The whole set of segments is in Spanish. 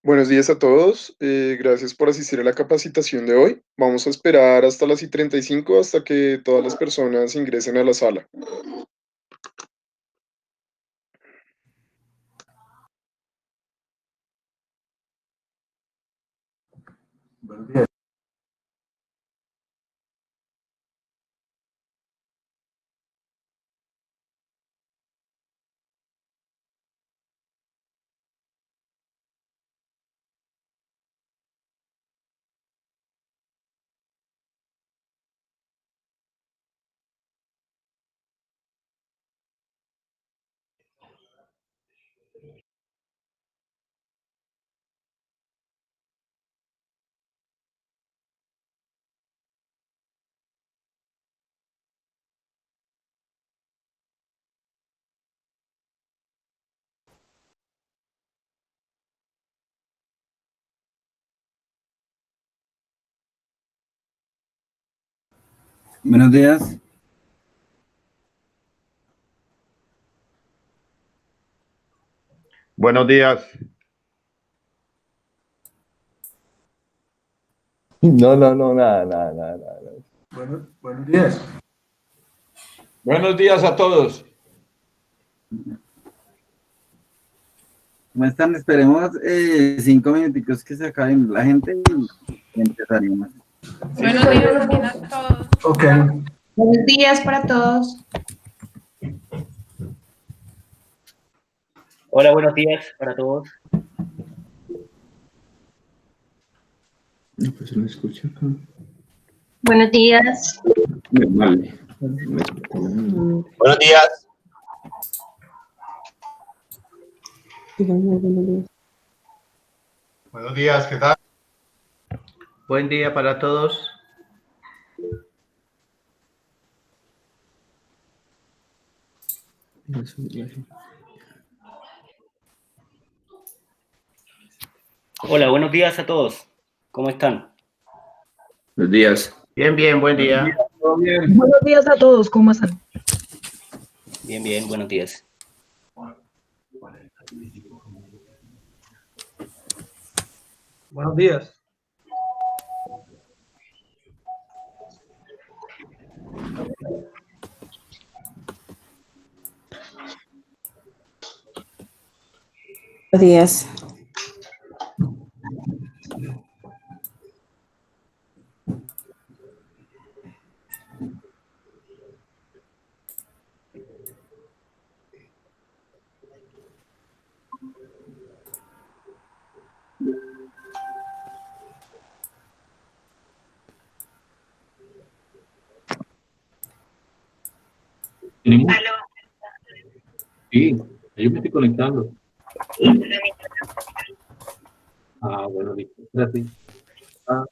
Buenos días a todos. Gracias por asistir a la capacitación de hoy. Vamos a esperar hasta las y 35 hasta que todas las personas ingresen a la sala. Buenos días. Buenos días. Buenos días. No, no, no, nada, nada, nada, nada. Buenos días. Buenos días a todos. ¿Cómo están? Esperemos 5 minuticos que se acaben la gente y empezaremos. Buenos días también a todos. Ok. Buenos días para todos. Hola, buenos días para todos. No, pues no escucha acá. Buenos días. Vale. Buenos días. Buenos días, ¿qué tal? Buen día para todos. Hola, buenos días a todos. ¿Cómo están? Buenos días. Bien, bien, buen día. ¿Todo bien? Buenos días a todos, ¿cómo están? Bien, bien, buenos días. Buenos días. Buenos días. ¿Tenemos? Sí, yo me estoy conectando. Ah, bueno, listo. Gracias. Ah,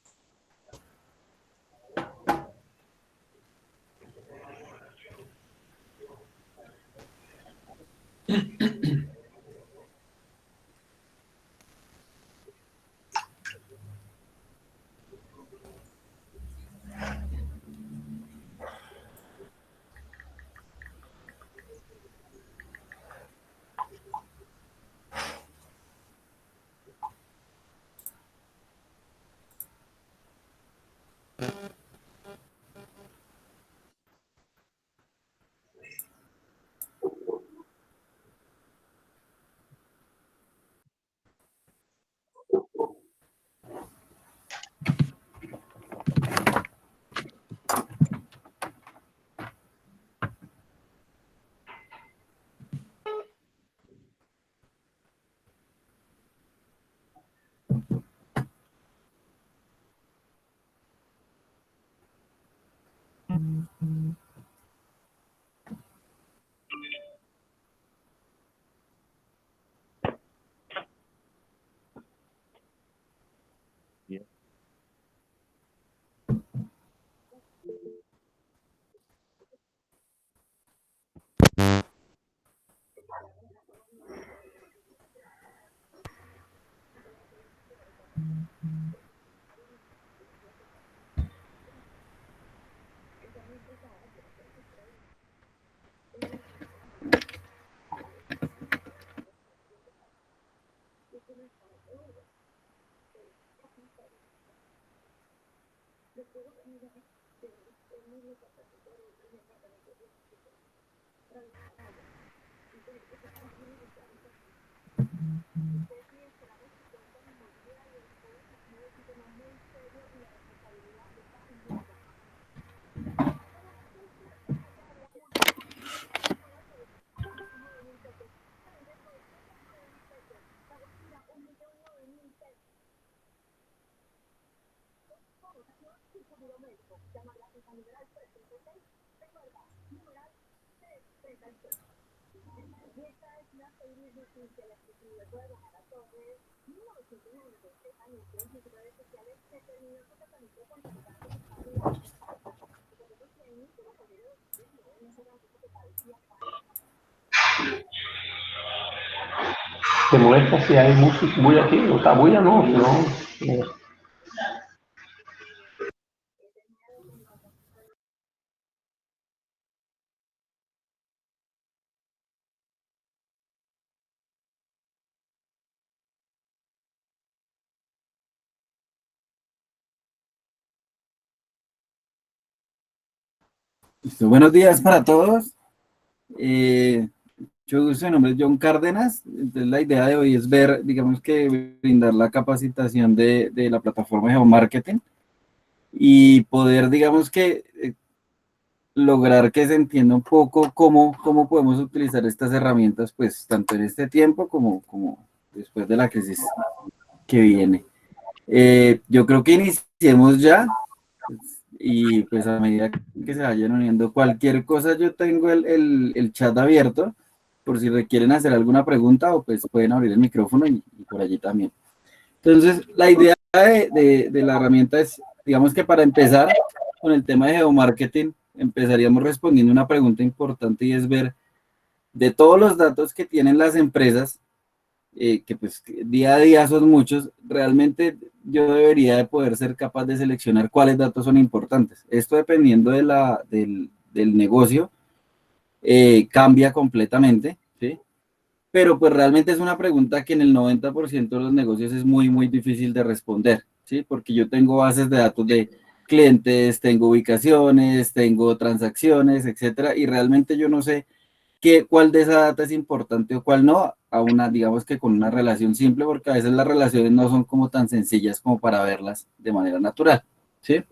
¿te molesta si hay música, bulla aquí? ¿O está bulla? No, no. Listo. Buenos días para todos. Mucho gusto, mi nombre es John Cárdenas. Entonces, la idea de hoy es ver, digamos que brindar la capacitación de la plataforma de geomarketing y poder, digamos que, lograr que se entienda un poco cómo podemos utilizar estas herramientas, pues, tanto en este tiempo como después de la crisis que viene. Yo creo que iniciemos ya. Y pues a medida que se vayan uniendo cualquier cosa, yo tengo el chat abierto por si requieren hacer alguna pregunta o pues pueden abrir el micrófono y por allí también. Entonces, la idea de la herramienta es, digamos que para empezar con el tema de geomarketing, empezaríamos respondiendo una pregunta importante y es ver de todos los datos que tienen las empresas, que pues día a día son muchos, realmente yo debería de poder ser capaz de seleccionar cuáles datos son importantes. Esto dependiendo del negocio, cambia completamente, ¿sí? Pero pues realmente es una pregunta que en el 90% de los negocios es muy difícil de responder, ¿sí? Porque yo tengo bases de datos de clientes, tengo ubicaciones, tengo transacciones, etcétera, y realmente yo no sé cuál de esa data es importante o cuál no, a una, digamos que con una relación simple, porque a veces las relaciones no son como tan sencillas como para verlas de manera natural, ¿sí?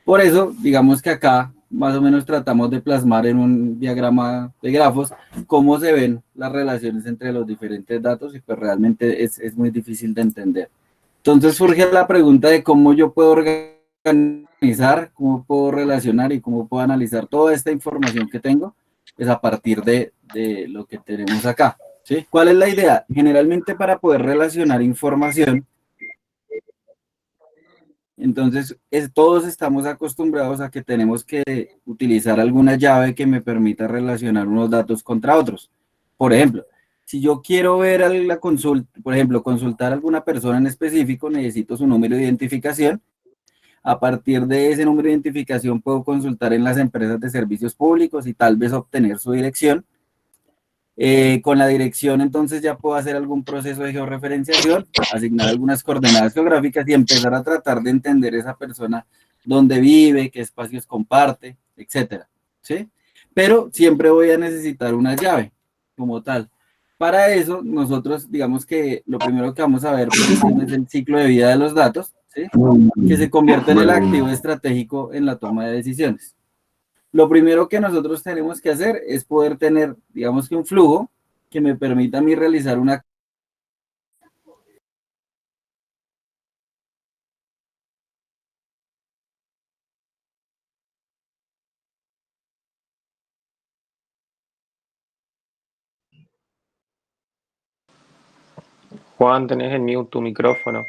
Por eso, digamos que acá más o menos tratamos de plasmar en un diagrama de grafos cómo se ven las relaciones entre los diferentes datos y pues realmente es muy difícil de entender. Entonces surge la pregunta de cómo yo puedo organizar, cómo puedo relacionar y cómo puedo analizar toda esta información que tengo pues a partir de lo que tenemos acá, ¿sí? ¿Cuál es la idea? Generalmente para poder relacionar información, entonces todos estamos acostumbrados a que tenemos que utilizar alguna llave que me permita relacionar unos datos contra otros. Por ejemplo, si yo quiero ver la consulta, por ejemplo, consultar a alguna persona en específico, necesito su número de identificación. A partir de ese número de identificación puedo consultar en las empresas de servicios públicos y tal vez obtener su dirección. Con la dirección entonces ya puedo hacer algún proceso de georreferenciación, asignar algunas coordenadas geográficas y empezar a tratar de entender esa persona, dónde vive, qué espacios comparte, etcétera, ¿sí? Pero siempre voy a necesitar una llave como tal. Para eso nosotros digamos que lo primero que vamos a ver pues, es el ciclo de vida de los datos, ¿sí? Que se convierte en el activo estratégico en la toma de decisiones. Lo primero que nosotros tenemos que hacer es poder tener, digamos que un flujo que me permita a mí realizar una... Juan, tenés en mute tu micrófono.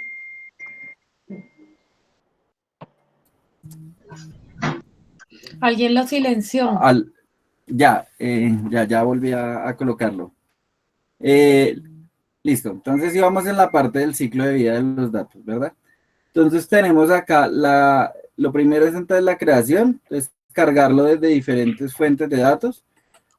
Alguien lo silenció. Ya volví a colocarlo. Listo, entonces íbamos en la parte del ciclo de vida de los datos, ¿verdad? Entonces tenemos acá, lo primero es entonces la creación, es cargarlo desde diferentes fuentes de datos,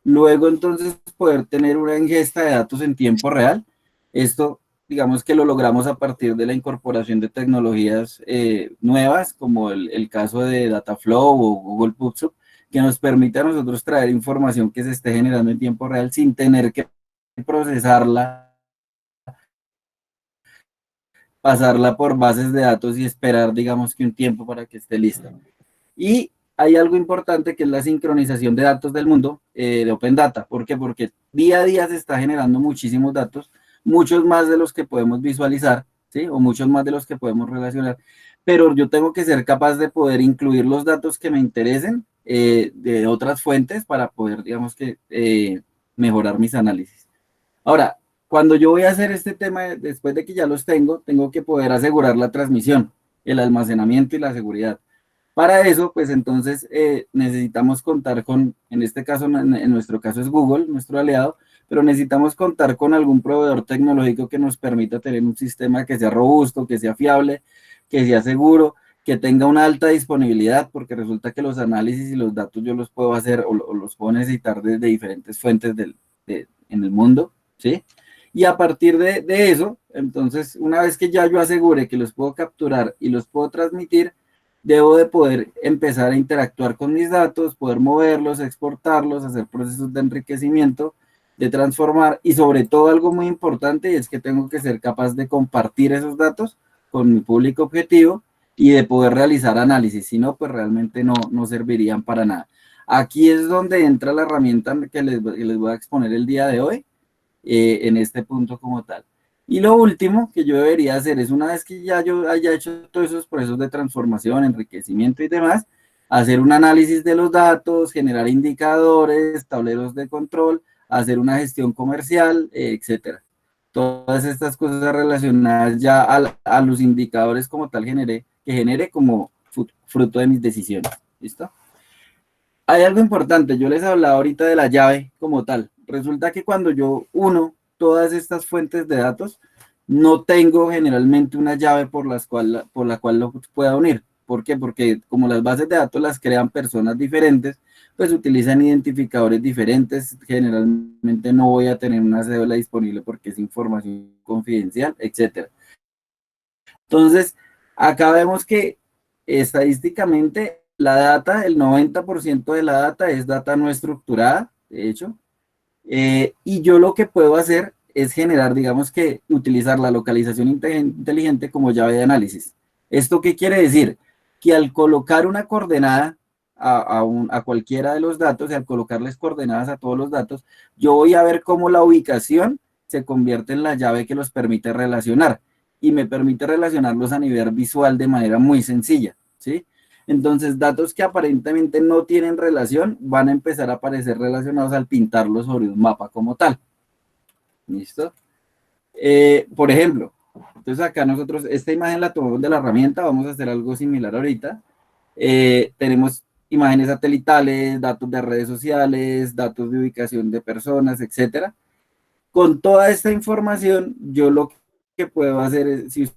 luego entonces poder tener una ingesta de datos en tiempo real. Esto digamos que lo logramos a partir de la incorporación de tecnologías nuevas, como el caso de Dataflow o Google PubSub, que nos permite a nosotros traer información que se esté generando en tiempo real sin tener que procesarla, pasarla por bases de datos y esperar, digamos que un tiempo para que esté lista. Y hay algo importante que es la sincronización de datos del mundo de Open Data. ¿Por qué? Porque día a día se está generando muchísimos datos, muchos más de los que podemos visualizar, ¿sí? O muchos más de los que podemos relacionar. Pero yo tengo que ser capaz de poder incluir los datos que me interesen de otras fuentes para poder, digamos que, mejorar mis análisis. Ahora, cuando yo voy a hacer este tema, después de que ya los tengo que poder asegurar la transmisión, el almacenamiento y la seguridad. Para eso, pues entonces necesitamos contar con, en este caso, en nuestro caso es Google, nuestro aliado, pero necesitamos contar con algún proveedor tecnológico que nos permita tener un sistema que sea robusto, que sea fiable, que sea seguro, que tenga una alta disponibilidad, porque resulta que los análisis y los datos yo los puedo hacer o los puedo necesitar desde diferentes fuentes en el mundo, ¿sí? Y a partir de eso, entonces, una vez que ya yo asegure que los puedo capturar y los puedo transmitir, debo de poder empezar a interactuar con mis datos, poder moverlos, exportarlos, hacer procesos de enriquecimiento, de transformar, y sobre todo algo muy importante, y es que tengo que ser capaz de compartir esos datos con mi público objetivo y de poder realizar análisis, si no, pues realmente no servirían para nada. Aquí es donde entra la herramienta que les voy a exponer el día de hoy, en este punto como tal. Y lo último que yo debería hacer es, una vez que ya yo haya hecho todos esos procesos de transformación, enriquecimiento y demás, hacer un análisis de los datos, generar indicadores, tableros de control, hacer una gestión comercial, etcétera. Todas estas cosas relacionadas ya a los indicadores como tal que genere como fruto de mis decisiones. ¿Listo? Hay algo importante, yo les hablaba ahorita de la llave como tal. Resulta que cuando yo uno todas estas fuentes de datos, no tengo generalmente una llave por la cual lo pueda unir. ¿Por qué? Porque como las bases de datos las crean personas diferentes, pues utilizan identificadores diferentes. Generalmente no voy a tener una cédula disponible porque es información confidencial, etc. Entonces, acá vemos que estadísticamente la data, el 90% de la data es data no estructurada, de hecho, y yo lo que puedo hacer es generar, digamos que utilizar la localización inteligente como llave de análisis. ¿Esto qué quiere decir? Que al colocar una coordenada a cualquiera de los datos, y al colocarles coordenadas a todos los datos, yo voy a ver cómo la ubicación se convierte en la llave que los permite relacionar, y me permite relacionarlos a nivel visual de manera muy sencilla, ¿sí? Entonces, datos que aparentemente no tienen relación van a empezar a aparecer relacionados al pintarlos sobre un mapa como tal. ¿Listo? Por ejemplo, entonces acá nosotros, esta imagen la tomamos de la herramienta, vamos a hacer algo similar ahorita. Tenemos imágenes satelitales, datos de redes sociales, datos de ubicación de personas, etcétera. Con toda esta información, yo lo que puedo hacer es, si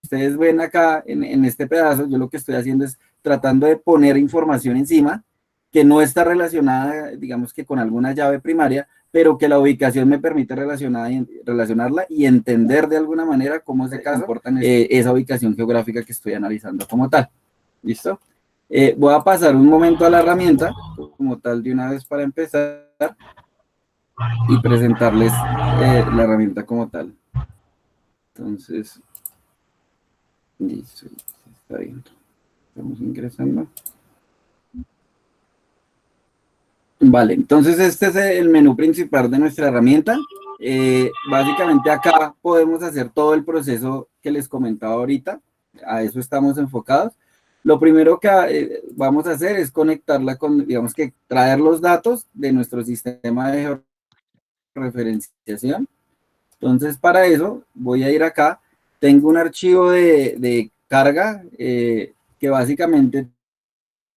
ustedes ven acá en este pedazo, yo lo que estoy haciendo es tratando de poner información encima que no está relacionada, digamos que con alguna llave primaria, pero que la ubicación me permite relacionarla y entender de alguna manera cómo se comporta esa ubicación geográfica que estoy analizando como tal. ¿Listo? Voy a pasar un momento a la herramienta como tal de una vez para empezar y presentarles la herramienta como tal. Entonces, listo, está bien. Estamos ingresando. Vale, entonces este es el menú principal de nuestra herramienta. Básicamente acá podemos hacer todo el proceso que les comentaba ahorita. A eso estamos enfocados. Lo primero que vamos a hacer es conectarla con, digamos que traer los datos de nuestro sistema de georreferenciación. Entonces para eso voy a ir acá. Tengo un archivo de carga que básicamente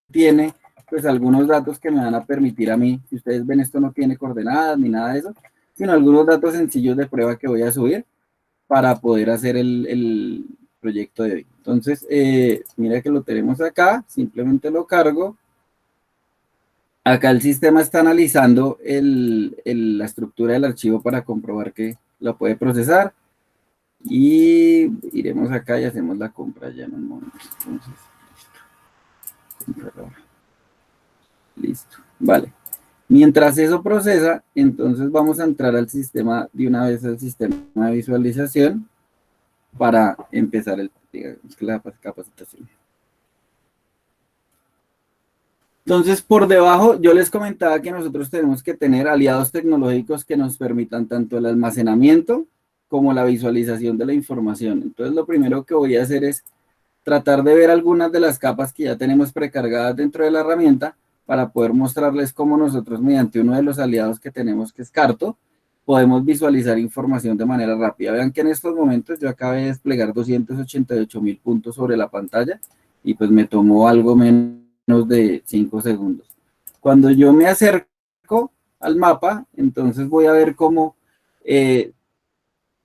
tiene pues algunos datos que me van a permitir a mí, si ustedes ven, esto no tiene coordenadas ni nada de eso, sino algunos datos sencillos de prueba que voy a subir para poder hacer el proyecto de hoy. Entonces, mira que lo tenemos acá, simplemente lo cargo. Acá el sistema está analizando la estructura del archivo para comprobar que lo puede procesar. Y iremos acá y hacemos la compra ya en un momento. Entonces, listo. Listo, vale. Mientras eso procesa, entonces vamos a entrar al sistema, de una vez al sistema de visualización para empezar la capacitación. Entonces, por debajo, yo les comentaba que nosotros tenemos que tener aliados tecnológicos que nos permitan tanto el almacenamiento como la visualización de la información. Entonces, lo primero que voy a hacer es tratar de ver algunas de las capas que ya tenemos precargadas dentro de la herramienta para poder mostrarles cómo nosotros, mediante uno de los aliados que tenemos, que es Carto, podemos visualizar información de manera rápida. Vean que en estos momentos yo acabé de desplegar 288.000 puntos sobre la pantalla y pues me tomó algo menos de 5 segundos. Cuando yo me acerco al mapa, entonces voy a ver cómo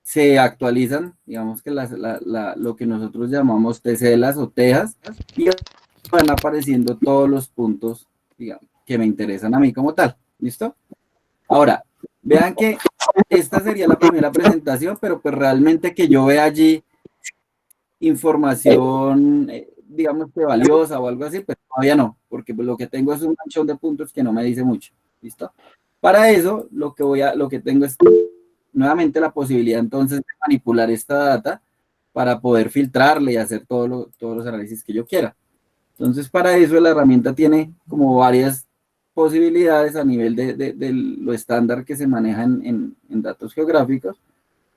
se actualizan, digamos que lo que nosotros llamamos teselas o tejas, y van apareciendo todos los puntos, digamos, que me interesan a mí como tal. ¿Listo? Ahora, vean que esta sería la primera presentación, pero pues realmente que yo vea allí información digamos que valiosa o algo así, pero todavía no, porque pues, lo que tengo es un manchón de puntos que no me dice mucho. ¿Listo? Para eso, lo que tengo es nuevamente la posibilidad entonces de manipular esta data para poder filtrarle y hacer todos los análisis que yo quiera. Entonces, para eso la herramienta tiene como varias posibilidades a nivel de lo estándar que se maneja en datos geográficos.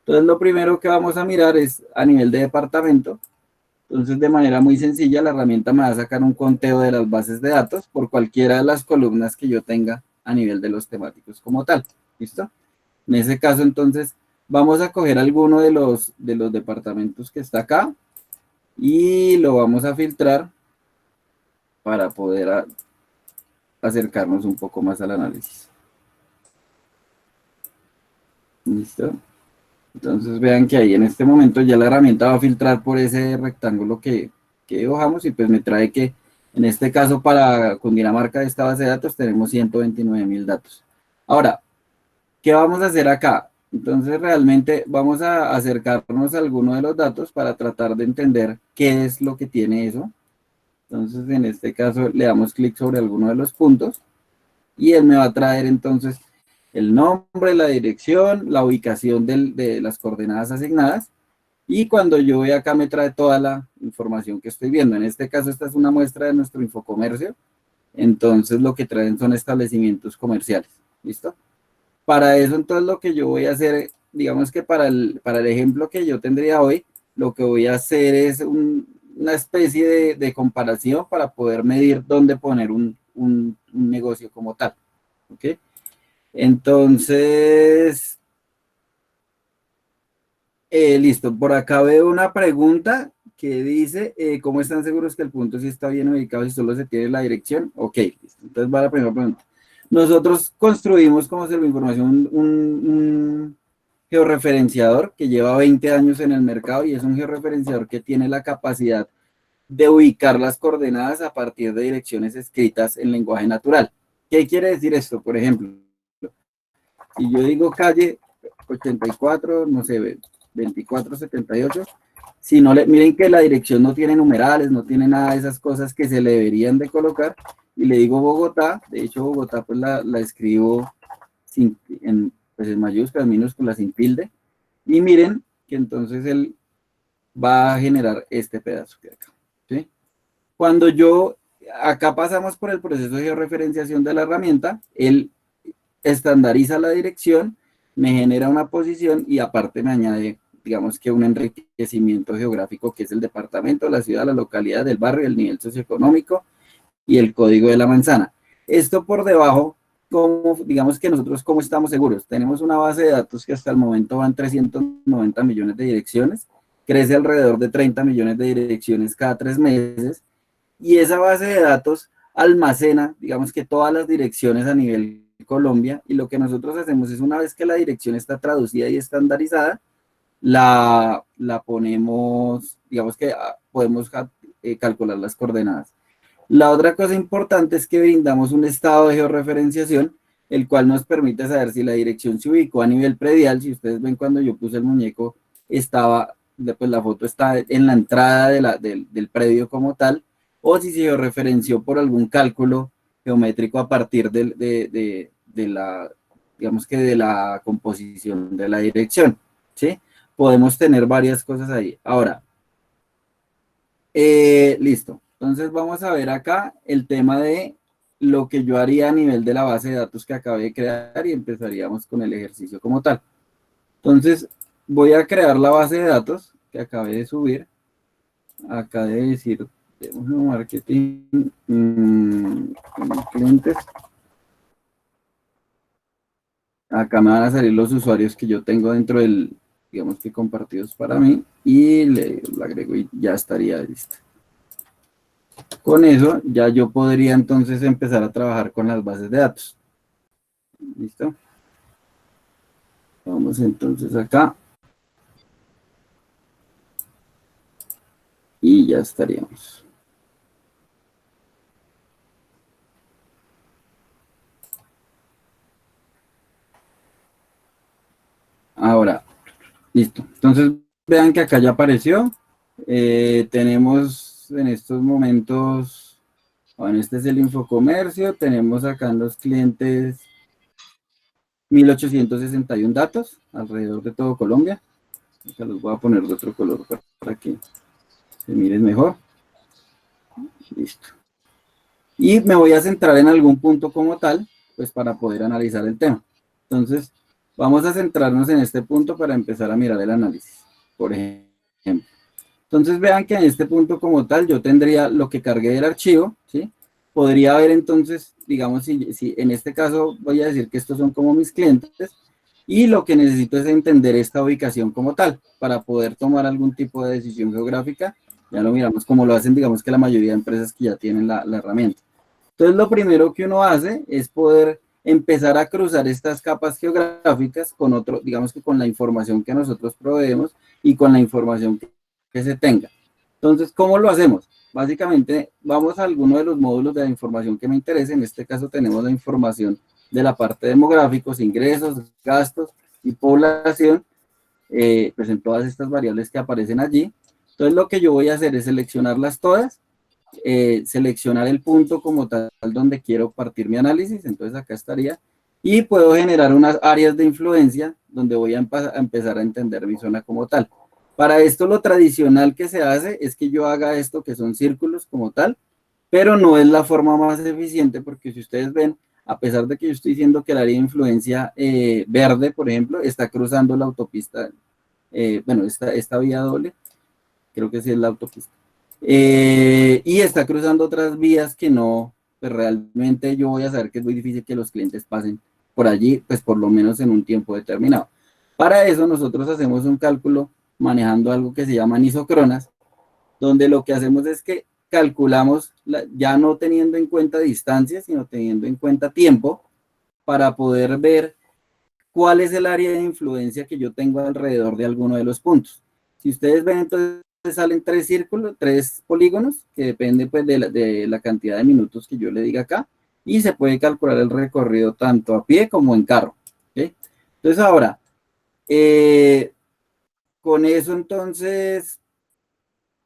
Entonces, lo primero que vamos a mirar es a nivel de departamento. Entonces, de manera muy sencilla, la herramienta me va a sacar un conteo de las bases de datos por cualquiera de las columnas que yo tenga a nivel de los temáticos como tal. ¿Listo? En ese caso, entonces, vamos a coger alguno de los departamentos que está acá y lo vamos a filtrar para poder acercarnos un poco más al análisis. ¿Listo? Entonces vean que ahí en este momento ya la herramienta va a filtrar por ese rectángulo que dibujamos y pues me trae que en este caso para Cundinamarca de esta base de datos tenemos 129.000 datos. Ahora, ¿qué vamos a hacer acá? Entonces realmente vamos a acercarnos a alguno de los datos para tratar de entender qué es lo que tiene eso. Entonces en este caso le damos clic sobre alguno de los puntos y él me va a traer entonces el nombre, la dirección, la ubicación de las coordenadas asignadas y cuando yo voy acá me trae toda la información que estoy viendo. En este caso esta es una muestra de nuestro infocomercio, entonces lo que traen son establecimientos comerciales. ¿Listo? Para eso entonces lo que yo voy a hacer, digamos que para el ejemplo que yo tendría hoy, lo que voy a hacer es una especie de comparación para poder medir dónde poner un negocio como tal. ¿Ok? Entonces, listo. Por acá veo una pregunta que dice, ¿cómo están seguros que el punto sí está bien ubicado si solo se tiene la dirección? Ok, listo. Entonces va la primera pregunta. Nosotros construimos como Servoinformación un georreferenciador que lleva 20 años en el mercado y es un georreferenciador que tiene la capacidad de ubicar las coordenadas a partir de direcciones escritas en lenguaje natural. ¿Qué quiere decir esto? Por ejemplo, si yo digo calle 84, no sé, 2478, si no miren que la dirección no tiene numerales, no tiene nada de esas cosas que se le deberían de colocar, y le digo Bogotá, de hecho Bogotá pues la escribo pues en mayúsculas, minúsculas, sin tilde, y miren que entonces él va a generar este pedazo de acá, ¿sí? Cuando acá pasamos por el proceso de georreferenciación de la herramienta, él estandariza la dirección, me genera una posición y aparte me añade, digamos que un enriquecimiento geográfico que es el departamento, la ciudad, la localidad, del barrio, el nivel socioeconómico y el código de la manzana. Esto por debajo, digamos que nosotros cómo estamos seguros. Tenemos una base de datos que hasta el momento van 390 millones de direcciones, crece alrededor de 30 millones de direcciones cada 3 meses y esa base de datos almacena, digamos que todas las direcciones a nivel Colombia y lo que nosotros hacemos es una vez que la dirección está traducida y estandarizada, la ponemos, digamos que podemos calcular las coordenadas. La otra cosa importante es que brindamos un estado de georreferenciación, el cual nos permite saber si la dirección se ubicó a nivel predial. Si ustedes ven cuando yo puse el muñeco, pues la foto está en la entrada del predio como tal, o si se georreferenció por algún cálculo geométrico a partir de la, digamos que de la composición de la dirección, ¿sí? Podemos tener varias cosas ahí. Ahora, listo. Entonces vamos a ver acá el tema de lo que yo haría a nivel de la base de datos que acabé de crear y empezaríamos con el ejercicio como tal. Entonces voy a crear la base de datos que acabé de subir. Acá de decir, marketing, clientes. Acá me van a salir los usuarios que yo tengo dentro del, digamos que compartidos para mí, y le agrego y ya estaría listo. Con eso ya yo podría entonces empezar a trabajar con las bases de datos. ¿Listo? Vamos entonces acá. Y ya estaríamos. Ahora, listo. Entonces vean que acá ya apareció. Tenemos en estos momentos, bueno, este es el Infocomercio, tenemos acá en los clientes 1861 datos alrededor de todo Colombia. Acá los voy a poner de otro color para que se miren mejor. Listo. Y me voy a centrar en algún punto como tal, pues para poder analizar el tema. Entonces, vamos a centrarnos en este punto para empezar a mirar el análisis, por ejemplo. Entonces, vean que en este punto como tal, yo tendría lo que cargué del archivo, ¿sí? Podría haber entonces, digamos, si en este caso voy a decir que estos son como mis clientes, y lo que necesito es entender esta ubicación como tal, para poder tomar algún tipo de decisión geográfica. Ya lo miramos como lo hacen, digamos que la mayoría de empresas que ya tienen la herramienta. Entonces, lo primero que uno hace es poder empezar a cruzar estas capas geográficas con otro, digamos que con la información que nosotros proveemos y con la información que se tenga. Entonces, ¿cómo lo hacemos? Básicamente, vamos a alguno de los módulos de la información que me interese. En este caso, tenemos la información de la parte de demográficos, ingresos, gastos y población, pues en todas estas variables que aparecen allí. Entonces, lo que yo voy a hacer es seleccionarlas todas, seleccionar el punto como tal donde quiero partir mi análisis. Entonces, acá estaría. Y puedo generar unas áreas de influencia donde voy a empezar a entender mi zona como tal. Para esto lo tradicional que se hace es que yo haga esto que son círculos como tal, pero no es la forma más eficiente porque si ustedes ven, a pesar de que yo estoy diciendo que el área de influencia verde, por ejemplo, está cruzando la autopista, bueno, esta vía doble, creo que sí es la autopista, y está cruzando otras vías que no, pues realmente yo voy a saber que es muy difícil que los clientes pasen por allí, pues por lo menos en un tiempo determinado. Para eso nosotros hacemos un cálculo manejando algo que se llama isócronas, donde lo que hacemos es que calculamos, ya no teniendo en cuenta distancia, sino teniendo en cuenta tiempo, para poder ver cuál es el área de influencia que yo tengo alrededor de alguno de los puntos. Si ustedes ven, entonces salen 3 círculos, 3 polígonos, que depende pues de la cantidad de minutos que yo le diga acá, y se puede calcular el recorrido tanto a pie como en carro. ¿Okay? Entonces ahora, con eso entonces,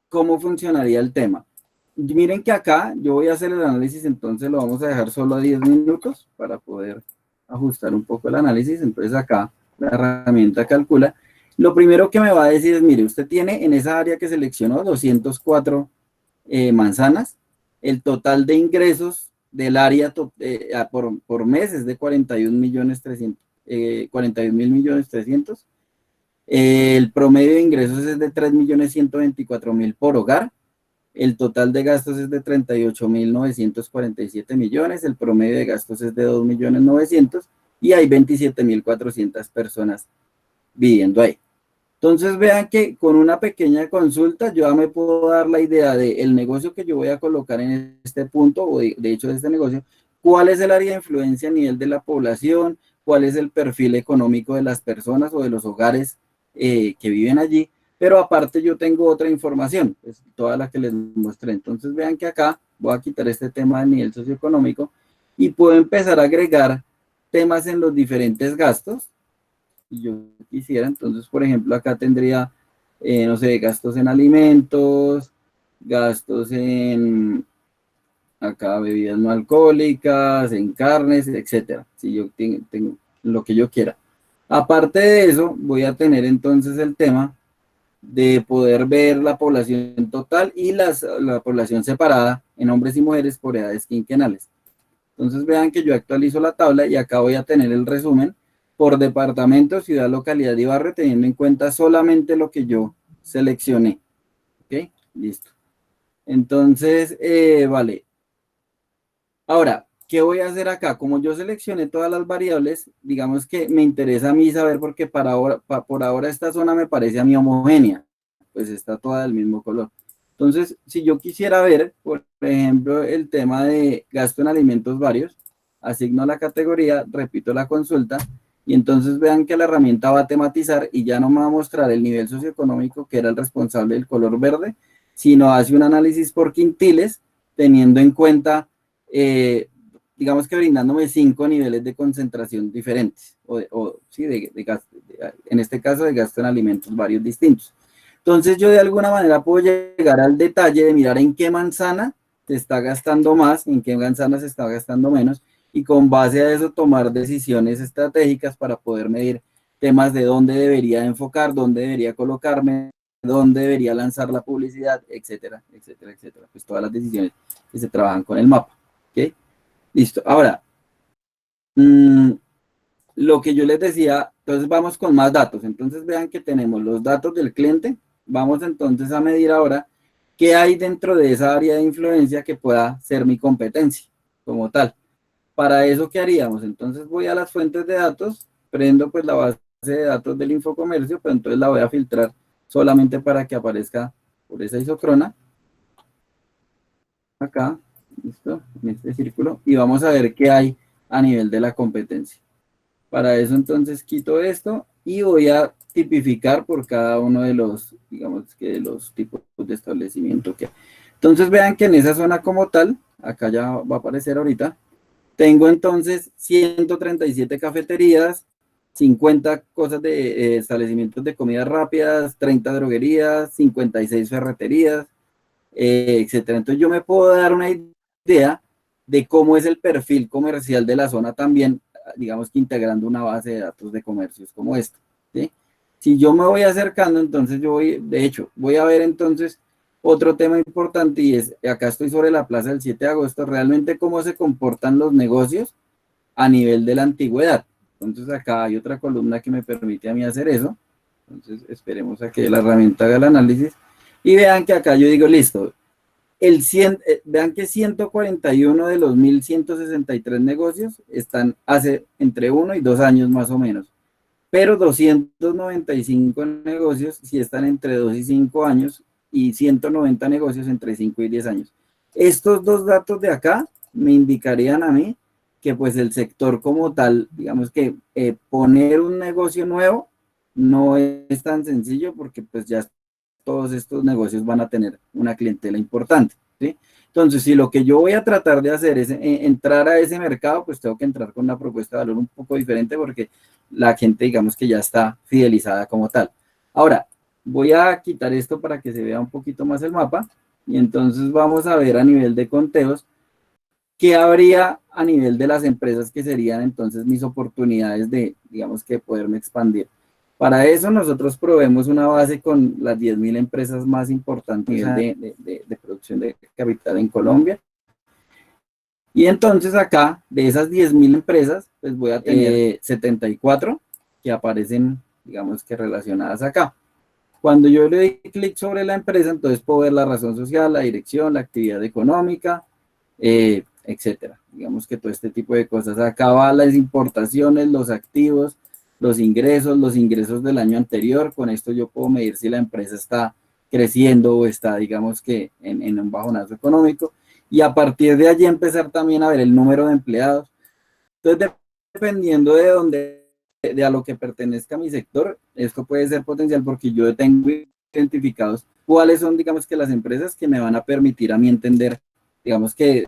¿cómo funcionaría el tema? Miren que acá yo voy a hacer el análisis, entonces lo vamos a dejar solo a 10 minutos para poder ajustar un poco el análisis. Entonces acá la herramienta calcula. Lo primero que me va a decir es, mire, usted tiene en esa área que seleccionó 204 manzanas. El total de ingresos del área por mes es de 41.300.000. El promedio de ingresos es de 3.124.000 por hogar. El total de gastos es de 38.947 millones. El promedio de gastos es de 2.900.000 y hay 27.400 personas viviendo ahí. Entonces vean que con una pequeña consulta yo ya me puedo dar la idea del negocio que yo voy a colocar en este punto, o de hecho de este negocio, cuál es el área de influencia a nivel de la población, cuál es el perfil económico de las personas o de los hogares que viven allí, pero aparte yo tengo otra información, pues, toda la que les mostré. Entonces vean que acá voy a quitar este tema del nivel socioeconómico y puedo empezar a agregar temas en los diferentes gastos. Si yo quisiera, entonces por ejemplo acá tendría, no sé, gastos en alimentos, gastos en, acá bebidas no alcohólicas, en carnes, etcétera. Si yo tengo lo que yo quiera. Aparte de eso, voy a tener entonces el tema de poder ver la población total y la población separada en hombres y mujeres por edades quinquenales. Entonces vean que yo actualizo la tabla y acá voy a tener el resumen por departamento, ciudad, localidad y barrio, teniendo en cuenta solamente lo que yo seleccioné. ¿Ok? Listo. Entonces, vale. Ahora, ¿qué voy a hacer acá? Como yo seleccioné todas las variables, digamos que me interesa a mí saber porque por ahora esta zona me parece a mí homogénea, pues está toda del mismo color. Entonces, si yo quisiera ver, por ejemplo, el tema de gasto en alimentos varios, asigno la categoría, repito la consulta, y entonces vean que la herramienta va a tematizar y ya no me va a mostrar el nivel socioeconómico que era el responsable del color verde, sino hace un análisis por quintiles, teniendo en cuenta digamos que brindándome 5 niveles de concentración diferentes, sí, en este caso de gasto en alimentos varios distintos. Entonces yo de alguna manera puedo llegar al detalle de mirar en qué manzana se está gastando más, en qué manzana se está gastando menos, y con base a eso tomar decisiones estratégicas para poder medir temas de dónde debería enfocar, dónde debería colocarme, dónde debería lanzar la publicidad, etcétera, etcétera, etcétera. Pues todas las decisiones que se trabajan con el mapa. ¿Ok? Listo. Ahora, lo que yo les decía, entonces vamos con más datos. Entonces vean que tenemos los datos del cliente. Vamos entonces a medir ahora qué hay dentro de esa área de influencia que pueda ser mi competencia como tal. Para eso, ¿qué haríamos? Entonces voy a las fuentes de datos, prendo pues la base de datos del Infocomercio, pero entonces la voy a filtrar solamente para que aparezca por esa isócrona. Acá, listo, en este círculo, y vamos a ver qué hay a nivel de la competencia. Para eso entonces quito esto y voy a tipificar por cada uno de los, digamos que de los tipos de establecimiento que hay. Entonces vean que en esa zona como tal, acá ya va a aparecer ahorita, tengo entonces 137 cafeterías, 50 cosas de establecimientos de comidas rápidas, 30 droguerías, 56 ferreterías, etcétera. Entonces yo me puedo dar una idea de cómo es el perfil comercial de la zona también, digamos que integrando una base de datos de comercios como esta, ¿sí? Si yo me voy acercando, entonces yo voy, de hecho, voy a ver entonces otro tema importante y es, acá estoy sobre la plaza del 7 de agosto, realmente cómo se comportan los negocios a nivel de la antigüedad. Entonces acá hay otra columna que me permite a mí hacer eso. Entonces esperemos a que la herramienta haga el análisis y vean que acá yo digo, listo, vean que 141 de los 1.163 negocios están hace entre 1 y 2 años más o menos, pero 295 negocios sí están entre 2 y 5 años y 190 negocios entre 5 y 10 años. Estos dos datos de acá me indicarían a mí que pues el sector como tal, digamos que poner un negocio nuevo no es tan sencillo porque pues ya todos estos negocios van a tener una clientela importante, ¿sí? Entonces, si lo que yo voy a tratar de hacer es entrar a ese mercado, pues tengo que entrar con una propuesta de valor un poco diferente porque la gente, digamos que ya está fidelizada como tal. Ahora, voy a quitar esto para que se vea un poquito más el mapa y entonces vamos a ver a nivel de conteos qué habría a nivel de las empresas que serían entonces mis oportunidades de, digamos que poderme expandir. Para eso nosotros proveemos una base con las 10.000 empresas más importantes de producción de capital en Colombia. Y entonces acá, de esas 10.000 empresas, pues voy a tener 74 que aparecen, digamos que relacionadas acá. Cuando yo le doy clic sobre la empresa, entonces puedo ver la razón social, la dirección, la actividad económica, etcétera. Digamos que todo este tipo de cosas. Acá van las importaciones, los activos, los ingresos del año anterior. Con esto yo puedo medir si la empresa está creciendo o está, digamos que, en un bajonazo económico. Y a partir de allí empezar también a ver el número de empleados. Entonces, dependiendo de dónde, de a lo que pertenezca a mi sector, esto puede ser potencial porque yo tengo identificados cuáles son, digamos que las empresas que me van a permitir a mí entender, digamos que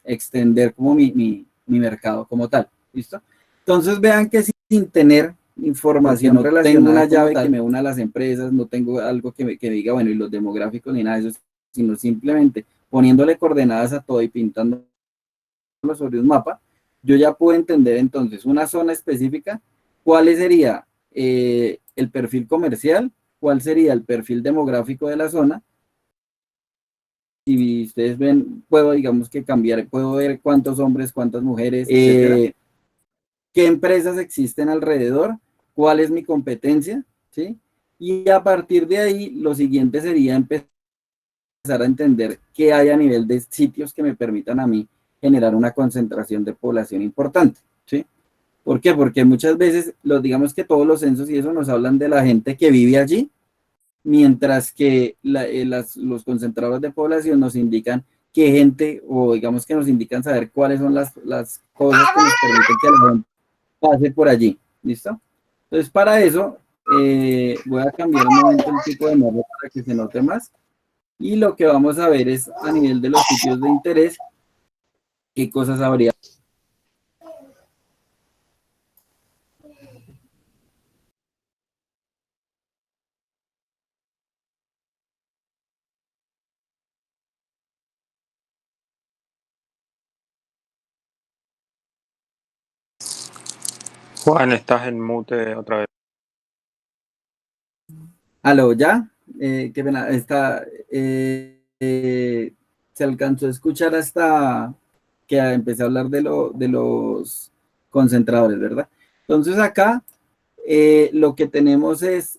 extender como mi mercado como tal, ¿listo? Entonces vean que sin tener información no relacionada, tengo una llave que me una a las empresas, no tengo algo que me diga, bueno, y los demográficos ni nada de eso, sino simplemente poniéndole coordenadas a todo y pintando sobre un mapa, yo ya puedo entender entonces una zona específica, cuál sería el perfil comercial, cuál sería el perfil demográfico de la zona. Si ustedes ven, puedo, digamos que cambiar, puedo ver cuántos hombres, cuántas mujeres, qué empresas existen alrededor, cuál es mi competencia, ¿sí? Y a partir de ahí, lo siguiente sería empezar a entender qué hay a nivel de sitios que me permitan a mí generar una concentración de población importante, ¿sí? ¿Por qué? Porque muchas veces, digamos que todos los censos y eso nos hablan de la gente que vive allí, mientras que los concentradores de población nos indican qué gente, o digamos que nos indican saber cuáles son las cosas que nos permiten que la gente pase por allí, ¿listo? Entonces, para eso, voy a cambiar un momento el tipo de mapa para que se note más, y lo que vamos a ver es a nivel de los sitios de interés, qué cosas habría. Juan, estás en mute otra vez. Aló, ¿ya? Qué pena, se alcanzó a escuchar hasta que empecé a hablar de los concentradores, ¿verdad? Entonces acá lo que tenemos es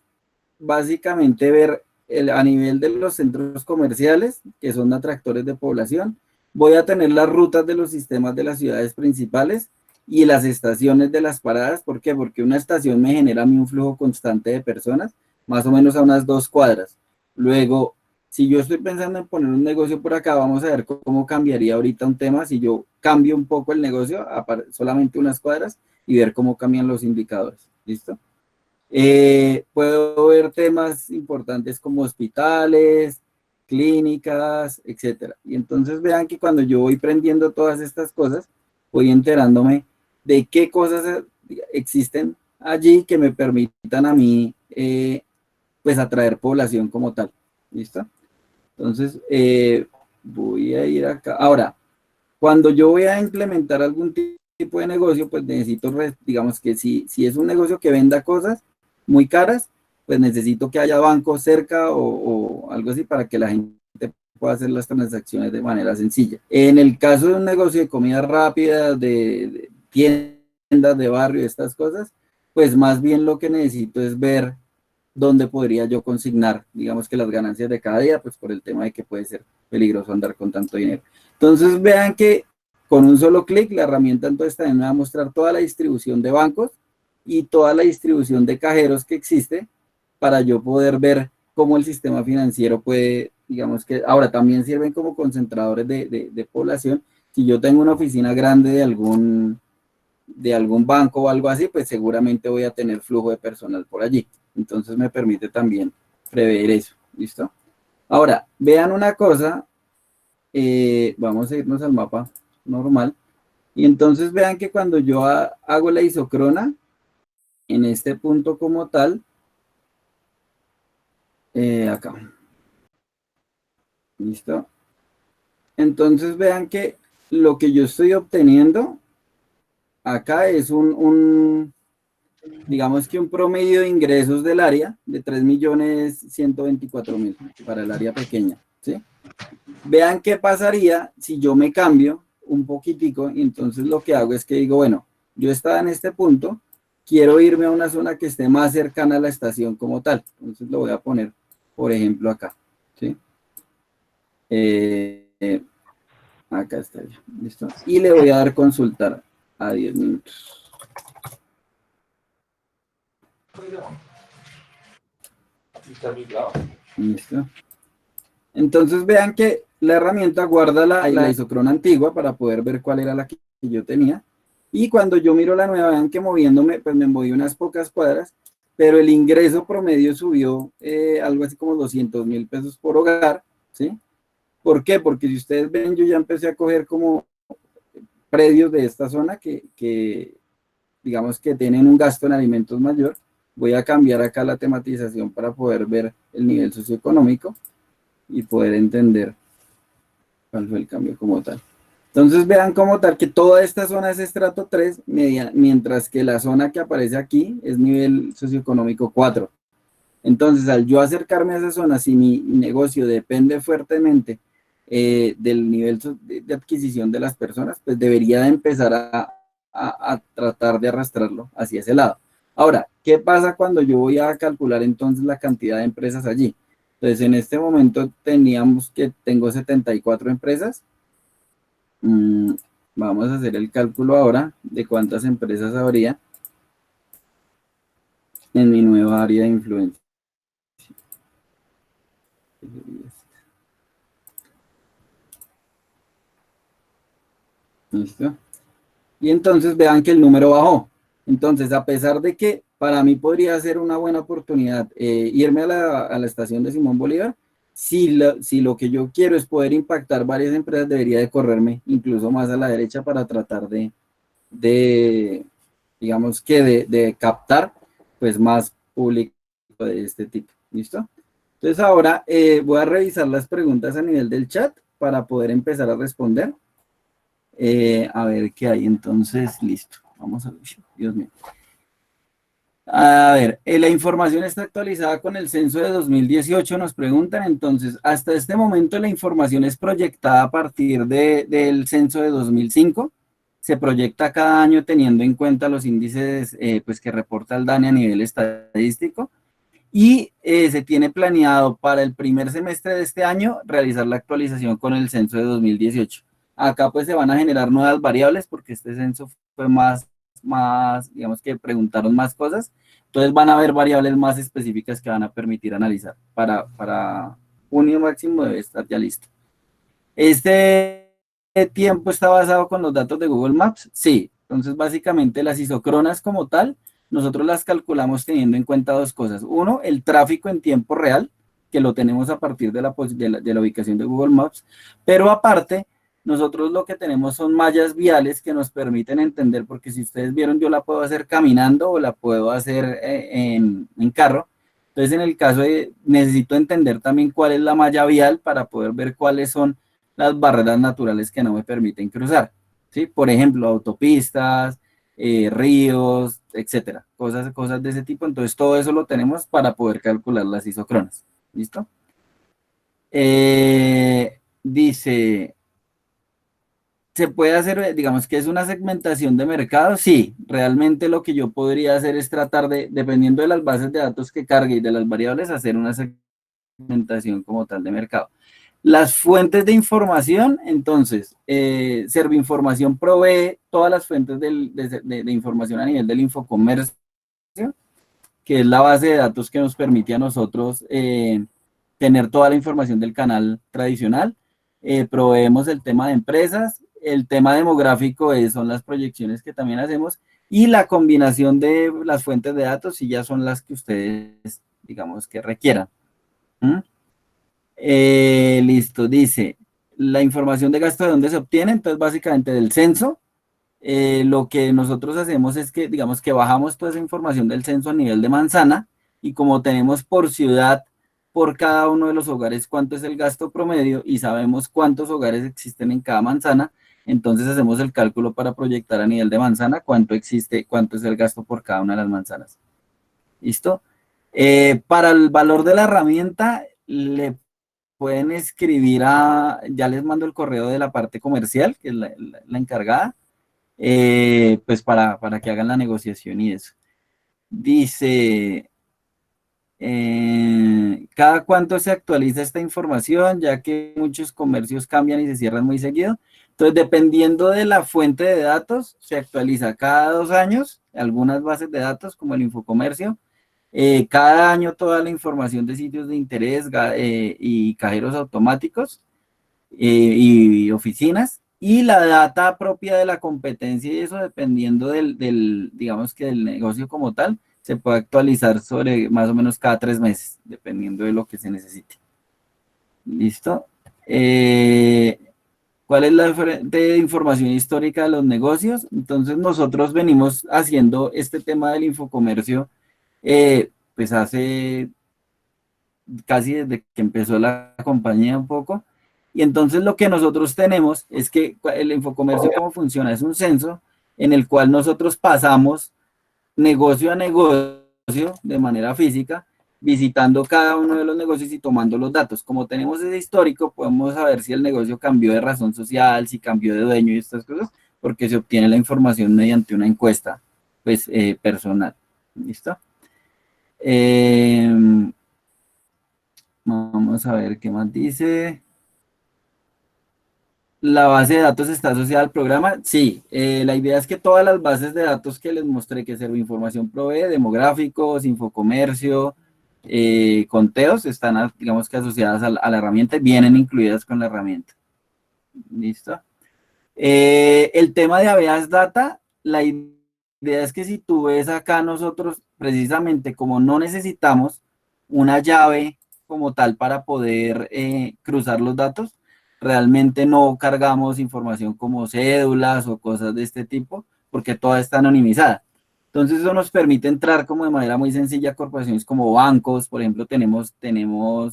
básicamente ver a nivel de los centros comerciales, que son atractores de población, voy a tener las rutas de los sistemas de las ciudades principales y las estaciones de las paradas. ¿Por qué? Porque una estación me genera a mí un flujo constante de personas, más o menos a unas 2 cuadras. Luego, si yo estoy pensando en poner un negocio por acá, vamos a ver cómo cambiaría ahorita un tema si yo cambio un poco el negocio a solamente unas cuadras y ver cómo cambian los indicadores. ¿Listo? Puedo ver temas importantes como hospitales, clínicas, etcétera. Y entonces vean que cuando yo voy prendiendo todas estas cosas, voy enterándome de qué cosas existen allí que me permitan a mí, pues, atraer población como tal. ¿Listo? Entonces, voy a ir acá. Ahora, cuando yo voy a implementar algún tipo de negocio, pues necesito, digamos que si es un negocio que venda cosas muy caras, pues necesito que haya bancos cerca o algo así para que la gente pueda hacer las transacciones de manera sencilla. En el caso de un negocio de comida rápida, de tiendas de barrio, estas cosas, pues más bien lo que necesito es ver dónde podría yo consignar, digamos que las ganancias de cada día, pues por el tema de que puede ser peligroso andar con tanto dinero. Entonces vean que con un solo clic la herramienta entonces también me va a mostrar toda la distribución de bancos y toda la distribución de cajeros que existe para yo poder ver cómo el sistema financiero puede, digamos que ahora también sirven como concentradores de población. Si yo tengo una oficina grande de algún banco o algo así, pues seguramente voy a tener flujo de personal por allí. Entonces me permite también prever eso. ¿Listo? Ahora, vean una cosa, vamos a irnos al mapa normal, y entonces vean que cuando yo hago la isócrona, en este punto como tal, acá. ¿Listo? Entonces vean que lo que yo estoy obteniendo acá es digamos que un promedio de ingresos del área de 3.124.000 para el área pequeña, ¿sí? Vean qué pasaría si yo me cambio un poquitico y entonces lo que hago es que digo, bueno, yo estaba en este punto, quiero irme a una zona que esté más cercana a la estación como tal. Entonces lo voy a poner, por ejemplo, acá, ¿sí? Acá está ya, ¿listo? Y le voy a dar consultar a 10 minutos. ¿Listo? Entonces vean que la herramienta guarda la isócrona antigua para poder ver cuál era la que yo tenía. Y cuando yo miro la nueva, vean que moviéndome, pues me moví unas pocas cuadras, pero el ingreso promedio subió algo así como 200.000 pesos por hogar, ¿sí? ¿Por qué? Porque si ustedes ven, yo ya empecé a coger como predios de esta zona que digamos que tienen un gasto en alimentos mayor. Voy a cambiar acá la tematización para poder ver el nivel socioeconómico y poder entender cuál fue el cambio como tal. Entonces vean como tal que toda esta zona es estrato 3, mientras que la zona que aparece aquí es nivel socioeconómico 4. Entonces, al yo acercarme a esa zona, si mi negocio depende fuertemente del nivel de adquisición de las personas, pues debería de empezar a tratar de arrastrarlo hacia ese lado. Ahora, ¿qué pasa cuando yo voy a calcular entonces la cantidad de empresas allí? Entonces, en este momento tengo 74 empresas. Vamos a hacer el cálculo ahora de cuántas empresas habría en mi nueva área de influencia. ¿Listo? Y entonces vean que el número bajó. Entonces, a pesar de que para mí podría ser una buena oportunidad irme a la estación de Simón Bolívar, si lo que yo quiero es poder impactar varias empresas, debería de correrme incluso más a la derecha para tratar digamos que de captar pues más público de este tipo. ¿Listo? Entonces ahora voy a revisar las preguntas a nivel del chat para poder empezar a responder. A ver qué hay. Entonces, listo. Vamos a ver. Dios mío. A ver, la información está actualizada con el censo de 2018, nos preguntan. Entonces, hasta este momento la información es proyectada a partir del censo de 2005. Se proyecta cada año teniendo en cuenta los índices pues, que reporta el DANE a nivel estadístico. Y se tiene planeado para el primer semestre de este año realizar la actualización con el censo de 2018. Acá pues se van a generar nuevas variables porque este censo fue más, digamos que preguntaron más cosas. Entonces van a haber variables más específicas que van a permitir analizar. Para junio máximo debe estar ya listo. ¿Este tiempo está basado con los datos de Google Maps? Sí. Entonces básicamente las isócronas como tal, nosotros las calculamos teniendo en cuenta dos cosas. Uno, el tráfico en tiempo real, que lo tenemos a partir de la ubicación de Google Maps, pero aparte, nosotros lo que tenemos son mallas viales que nos permiten entender, porque si ustedes vieron, yo la puedo hacer caminando o la puedo hacer en carro. Entonces, en el caso de, necesito entender también cuál es la malla vial para poder ver cuáles son las barreras naturales que no me permiten cruzar, ¿sí? Por ejemplo, autopistas, ríos, etcétera, cosas de ese tipo. Entonces, todo eso lo tenemos para poder calcular las isócronas. ¿Listo? Dice, ¿se puede hacer, digamos que es una segmentación de mercado? Sí, realmente lo que yo podría hacer es tratar de, dependiendo de las bases de datos que cargue y de las variables, hacer una segmentación como tal de mercado. Las fuentes de información, entonces, Servinformación provee todas las fuentes de información a nivel del Infocomercio, que es la base de datos que nos permite a nosotros tener toda la información del canal tradicional. Proveemos el tema de empresas, el tema demográfico son las proyecciones que también hacemos, y la combinación de las fuentes de datos, si ya son las que ustedes, digamos, que requieran. Listo, dice, la información de gasto de dónde se obtiene. Entonces básicamente del censo. Lo que nosotros hacemos es que, digamos, que bajamos toda esa información del censo a nivel de manzana, y como tenemos por ciudad, por cada uno de los hogares, cuánto es el gasto promedio y sabemos cuántos hogares existen en cada manzana, entonces hacemos el cálculo para proyectar a nivel de manzana cuánto existe, cuánto es el gasto por cada una de las manzanas. ¿Listo? Para el valor de la herramienta, le pueden escribir ya les mando el correo de la parte comercial, que es la encargada, pues para que hagan la negociación y eso. Dice, ¿cada cuánto se actualiza esta información? Ya que muchos comercios cambian y se cierran muy seguido. Entonces, dependiendo de la fuente de datos, se actualiza cada 2 años, algunas bases de datos como el Infocomercio, cada año toda la información de sitios de interés y cajeros automáticos y oficinas, y la data propia de la competencia, y eso dependiendo digamos que del negocio como tal, se puede actualizar sobre más o menos cada 3 meses, dependiendo de lo que se necesite. ¿Listo? ¿Cuál es la fuente de información histórica de los negocios? Entonces nosotros venimos haciendo este tema del Infocomercio pues hace casi desde que empezó la compañía un poco. Y entonces lo que nosotros tenemos es que el Infocomercio, ¿cómo funciona? Es un censo en el cual nosotros pasamos negocio a negocio de manera física, visitando cada uno de los negocios y tomando los datos. Como tenemos ese histórico, podemos saber si el negocio cambió de razón social, si cambió de dueño y estas cosas, porque se obtiene la información mediante una encuesta pues, personal. ¿Listo? Vamos a ver qué más dice. ¿La base de datos está asociada al programa? Sí, la idea es que todas las bases de datos que les mostré que Servinformación provee, demográficos, Infocomercio, conteos, están, digamos que asociadas a la herramienta, vienen incluidas con la herramienta. ¿Listo? El tema de Aveas Data, la idea es que si tú ves acá nosotros, precisamente como no necesitamos una llave como tal para poder cruzar los datos, realmente no cargamos información como cédulas o cosas de este tipo, porque toda está anonimizada. Entonces eso nos permite entrar como de manera muy sencilla a corporaciones como bancos. Por ejemplo, tenemos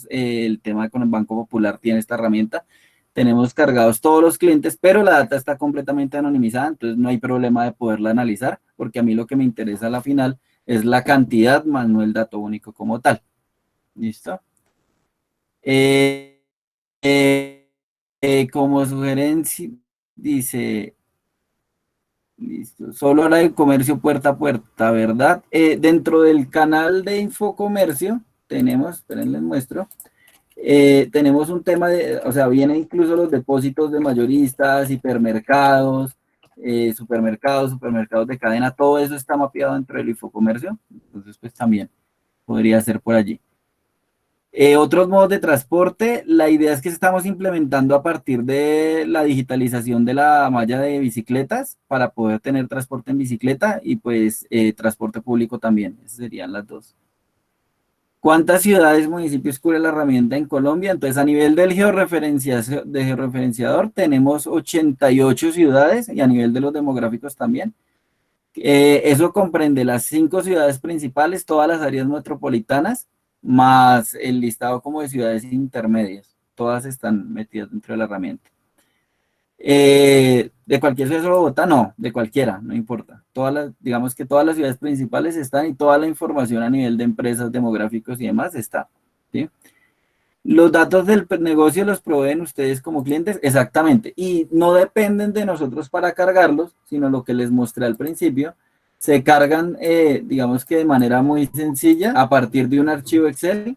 el tema con el Banco Popular, tiene esta herramienta. Tenemos cargados todos los clientes, pero la data está completamente anonimizada, entonces no hay problema de poderla analizar, porque a mí lo que me interesa a la final es la cantidad más no el dato único como tal. ¿Listo? Como sugerencia, dice, listo, solo habla de comercio puerta a puerta, ¿verdad? Dentro del canal de Infocomercio tenemos, esperen, les muestro, tenemos un tema de, o sea, vienen incluso los depósitos de mayoristas, hipermercados, supermercados de cadena, todo eso está mapeado dentro del Infocomercio, entonces pues también podría ser por allí. Otros modos de transporte, la idea es que estamos implementando a partir de la digitalización de la malla de bicicletas para poder tener transporte en bicicleta y pues transporte público también, esas serían las dos. ¿Cuántas ciudades, municipios cubre la herramienta en Colombia? Entonces, a nivel del georreferenciador tenemos 88 ciudades y a nivel de los demográficos también. Eso comprende las 5 ciudades principales, todas las áreas metropolitanas, más el listado como de ciudades intermedias. Todas están metidas dentro de la herramienta. ¿De cualquier ciudad de Bogotá? No, de cualquiera, no importa. Digamos que todas las ciudades principales están y toda la información a nivel de empresas, demográficos y demás está. ¿Sí? Los datos del negocio los proveen ustedes como clientes, exactamente, y no dependen de nosotros para cargarlos, sino lo que les mostré al principio, se cargan, digamos que de manera muy sencilla, a partir de un archivo Excel.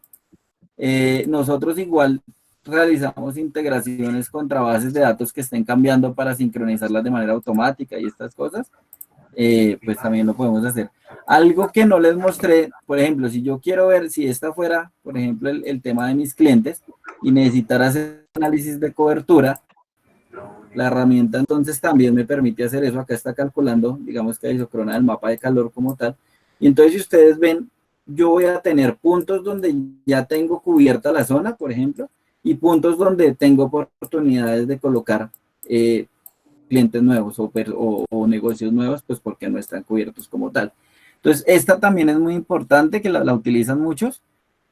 Nosotros igual realizamos integraciones contra bases de datos que estén cambiando para sincronizarlas de manera automática y estas cosas, pues también lo podemos hacer. Algo que no les mostré, por ejemplo, si yo quiero ver si esta fuera, por ejemplo, el tema de mis clientes y necesitara hacer análisis de cobertura, la herramienta entonces también me permite hacer eso. Acá está calculando, digamos que isocrona del mapa de calor como tal. Y entonces si ustedes ven, yo voy a tener puntos donde ya tengo cubierta la zona, por ejemplo, y puntos donde tengo oportunidades de colocar clientes nuevos o negocios nuevos, pues porque no están cubiertos como tal. Entonces, esta también es muy importante, que la utilizan muchos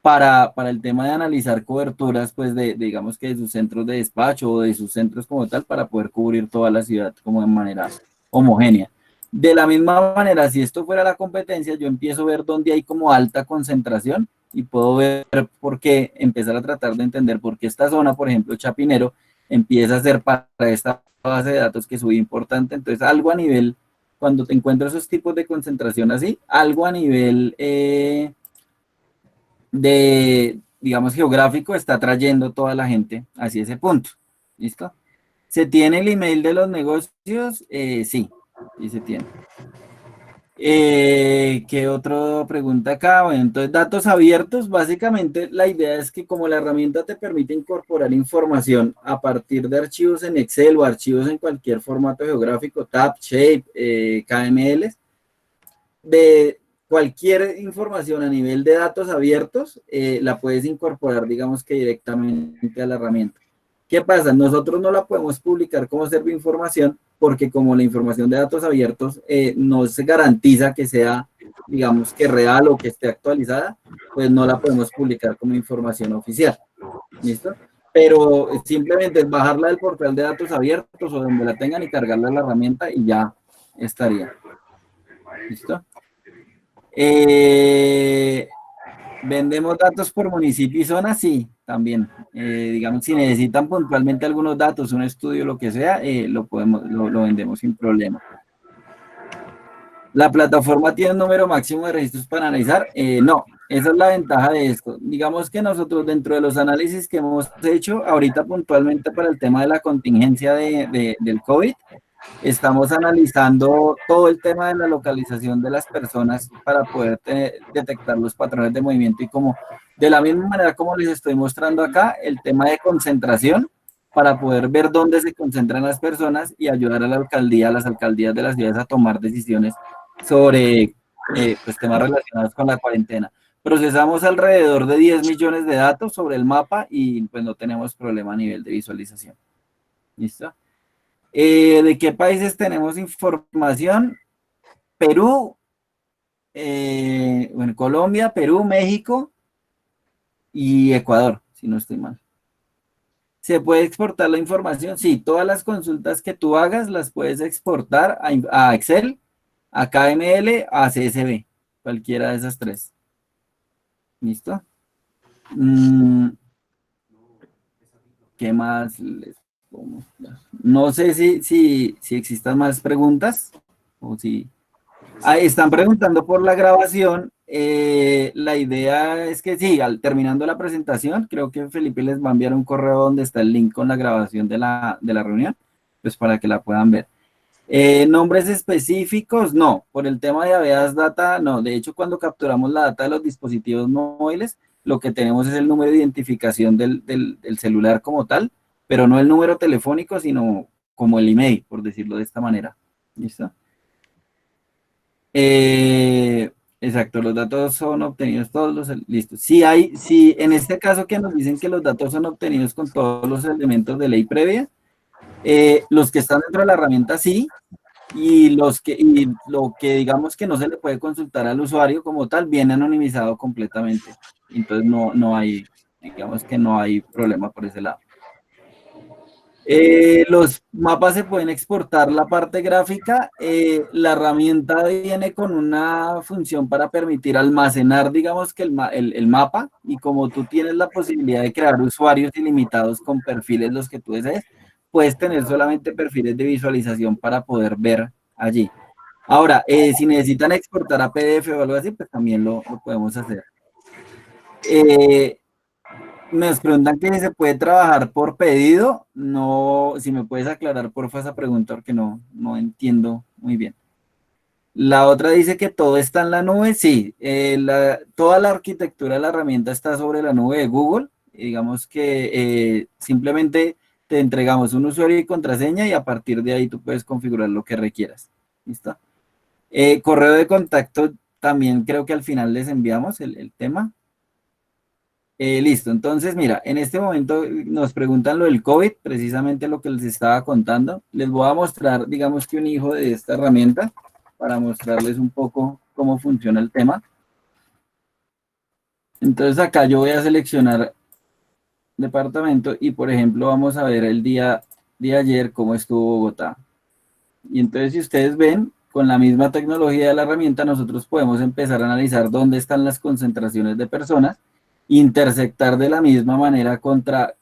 para el tema de analizar coberturas, pues digamos que de sus centros de despacho o de sus centros como tal, para poder cubrir toda la ciudad como de manera homogénea. De la misma manera, si esto fuera la competencia, yo empiezo a ver dónde hay como alta concentración y puedo ver por qué, empezar a tratar de entender por qué esta zona, por ejemplo, Chapinero, empieza a ser para esta base de datos que es muy importante. Entonces, algo a nivel, cuando te encuentro esos tipos de concentración así, algo a nivel digamos, geográfico está trayendo toda la gente hacia ese punto. ¿Listo? ¿Se tiene el email de los negocios? Sí, sí se tiene. ¿Qué otra pregunta acá? Bueno, entonces datos abiertos, básicamente la idea es que como la herramienta te permite incorporar información a partir de archivos en Excel o archivos en cualquier formato geográfico, TAB, Shape, KML, de cualquier información a nivel de datos abiertos, la puedes incorporar, digamos que directamente a la herramienta. ¿Qué pasa? Nosotros no la podemos publicar como información porque como la información de datos abiertos no se garantiza que sea, digamos que real o que esté actualizada, pues no la podemos publicar como información oficial. ¿Listo? Pero simplemente es bajarla del portal de datos abiertos o donde la tengan y cargarla a la herramienta y ya estaría. ¿Listo? ¿Vendemos datos por municipio y zona? Sí, también. Digamos, si necesitan puntualmente algunos datos, un estudio, lo que sea, lo vendemos sin problema. ¿La plataforma tiene un número máximo de registros para analizar? No, esa es la ventaja de esto. Digamos que nosotros dentro de los análisis que hemos hecho, ahorita puntualmente para el tema de la contingencia del COVID, estamos analizando todo el tema de la localización de las personas para poder detectar los patrones de movimiento y como de la misma manera como les estoy mostrando acá, el tema de concentración para poder ver dónde se concentran las personas y ayudar a la alcaldía, a las alcaldías de las ciudades a tomar decisiones sobre pues, temas relacionados con la cuarentena. Procesamos alrededor de 10 millones de datos sobre el mapa y pues no tenemos problema a nivel de visualización. ¿Listo? ¿De qué países tenemos información? Perú, bueno, Colombia, Perú, México y Ecuador, si no estoy mal. ¿Se puede exportar la información? Sí, todas las consultas que tú hagas las puedes exportar a Excel, a KML, a CSV. cualquiera de esas tres. ¿Listo? Mm, ¿qué más les puedo mostrar? No sé si existan más preguntas o si... están preguntando por la grabación. La idea es que sí, terminando la presentación, creo que Felipe les va a enviar un correo donde está el link con la grabación de la reunión, pues para que la puedan ver. Nombres específicos, no. Por el tema de Aveas Data, no. De hecho, cuando capturamos la data de los dispositivos móviles, lo que tenemos es el número de identificación del celular como tal, pero no el número telefónico, sino como el email, por decirlo de esta manera. ¿Listo? Exacto, los datos son obtenidos todos los... Listo. Si en este caso que nos dicen que los datos son obtenidos con todos los elementos de ley previa, los que están dentro de la herramienta sí, y lo que digamos que no se le puede consultar al usuario como tal, viene anonimizado completamente. Entonces no hay, digamos que no hay problema por ese lado. Los mapas se pueden exportar la parte gráfica. La herramienta viene con una función para permitir almacenar, digamos que el mapa, y como tú tienes la posibilidad de crear usuarios ilimitados con perfiles los que tú desees, puedes tener solamente perfiles de visualización para poder ver allí. Ahora, si necesitan exportar a PDF o algo así, pues también lo podemos hacer. Nos preguntan que si se puede trabajar por pedido. No, si me puedes aclarar porfa esa pregunta porque no entiendo muy bien. La otra dice que todo está en la nube. Sí, toda la arquitectura de la herramienta está sobre la nube de Google. Digamos que simplemente te entregamos un usuario y contraseña y a partir de ahí tú puedes configurar lo que requieras. ¿Listo? Correo de contacto también creo que al final les enviamos el tema. Listo, entonces mira, en este momento nos preguntan lo del COVID, precisamente lo que les estaba contando. Les voy a mostrar, digamos que un hijo de esta herramienta para mostrarles un poco cómo funciona el tema. Entonces acá yo voy a seleccionar departamento y por ejemplo vamos a ver el día de ayer cómo estuvo Bogotá. Y entonces si ustedes ven, con la misma tecnología de la herramienta nosotros podemos empezar a analizar dónde están las concentraciones de personas, intersectar de la misma manera contra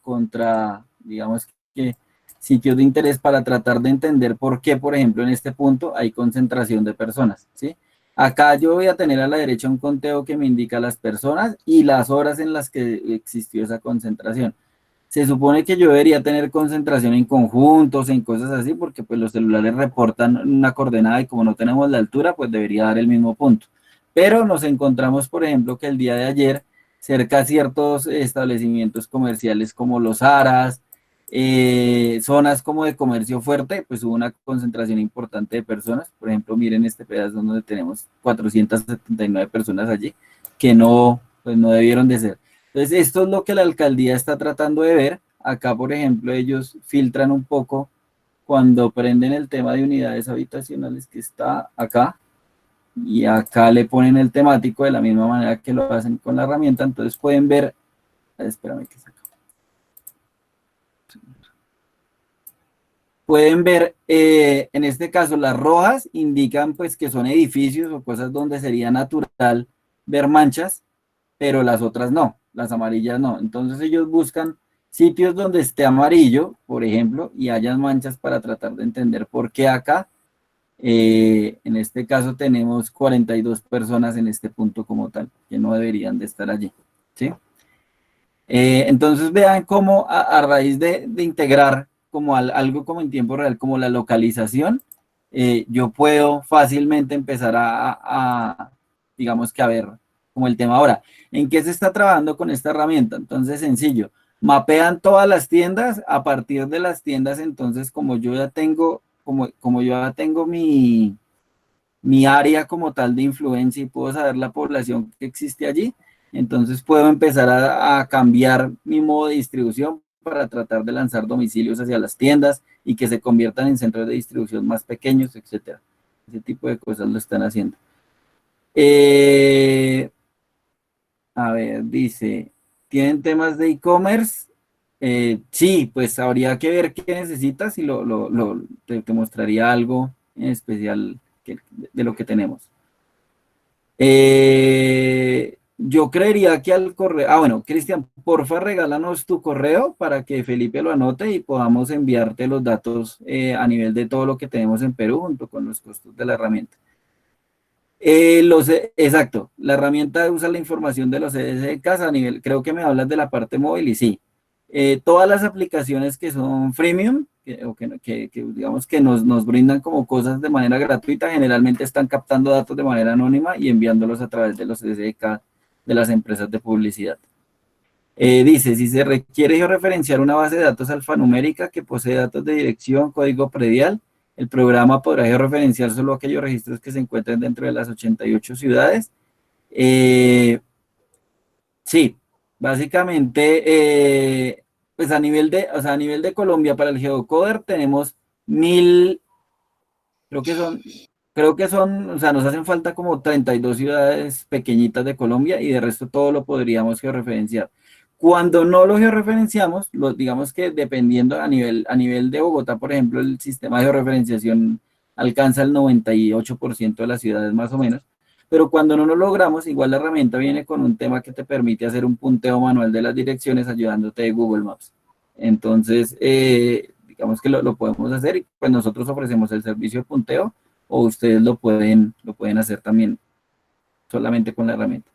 digamos que sitios de interés para tratar de entender por qué, por ejemplo, en este punto hay concentración de personas, ¿sí? Acá yo voy a tener a la derecha un conteo que me indica las personas y las horas en las que existió esa concentración. Se supone que yo debería tener concentración en conjuntos, en cosas así, porque pues los celulares reportan una coordenada y como no tenemos la altura, pues debería dar el mismo punto. Pero nos encontramos, por ejemplo, que el día de ayer cerca de ciertos establecimientos comerciales como los Aras, zonas como de comercio fuerte, pues hubo una concentración importante de personas. Por ejemplo, miren este pedazo donde tenemos 479 personas allí, que pues no debieron de ser. Entonces, esto es lo que la alcaldía está tratando de ver. Acá, por ejemplo, ellos filtran un poco cuando prenden el tema de unidades habitacionales que está acá. Y acá le ponen el temático de la misma manera que lo hacen con la herramienta. Entonces pueden ver, espérame que se acaba. Pueden ver, en este caso las rojas indican pues que son edificios o cosas donde sería natural ver manchas, pero las otras no, las amarillas no. Entonces ellos buscan sitios donde esté amarillo, por ejemplo, y hayan manchas para tratar de entender por qué acá. En este caso tenemos 42 personas en este punto como tal, que no deberían de estar allí, ¿sí? Entonces vean cómo a raíz de integrar como algo como en tiempo real, como la localización, yo puedo fácilmente empezar digamos que a ver como el tema ahora. ¿En qué se está trabajando con esta herramienta? Entonces sencillo, mapean todas las tiendas, a partir de las tiendas entonces como yo ya tengo como yo ya tengo mi área como tal de influencia y puedo saber la población que existe allí, entonces puedo empezar a cambiar mi modo de distribución para tratar de lanzar domicilios hacia las tiendas y que se conviertan en centros de distribución más pequeños, etcétera. Ese tipo de cosas lo están haciendo. A ver, dice, ¿tienen temas de e-commerce? Sí, pues habría que ver qué necesitas y te mostraría algo en especial de lo que tenemos. Yo creería que al correo, bueno, Cristian, porfa, regálanos tu correo para que Felipe lo anote y podamos enviarte los datos a nivel de todo lo que tenemos en Perú junto con los costos de la herramienta. Exacto, la herramienta usa la información de los CDCs a nivel, creo que me hablas de la parte móvil y sí. Todas las aplicaciones que son freemium, que digamos que nos brindan como cosas de manera gratuita, generalmente están captando datos de manera anónima y enviándolos a través de los CDK de las empresas de publicidad. Dice, si se requiere georreferenciar una base de datos alfanumérica que posee datos de dirección, código predial, el programa podrá georreferenciar solo aquellos registros que se encuentren dentro de las 88 ciudades. Sí, básicamente, pues a nivel de Colombia, para el geocoder tenemos 1000, creo que son, o sea, nos hacen falta como 32 ciudades pequeñitas de Colombia y de resto todo lo podríamos georreferenciar. Cuando no lo georreferenciamos, digamos que dependiendo a nivel de Bogotá, por ejemplo, el sistema de georreferenciación alcanza el 98% de las ciudades más o menos, pero cuando no lo logramos, igual la herramienta viene con un tema que te permite hacer un punteo manual de las direcciones ayudándote de Google Maps. Entonces, digamos que lo podemos hacer y pues nosotros ofrecemos el servicio de punteo o ustedes lo pueden hacer también solamente con la herramienta.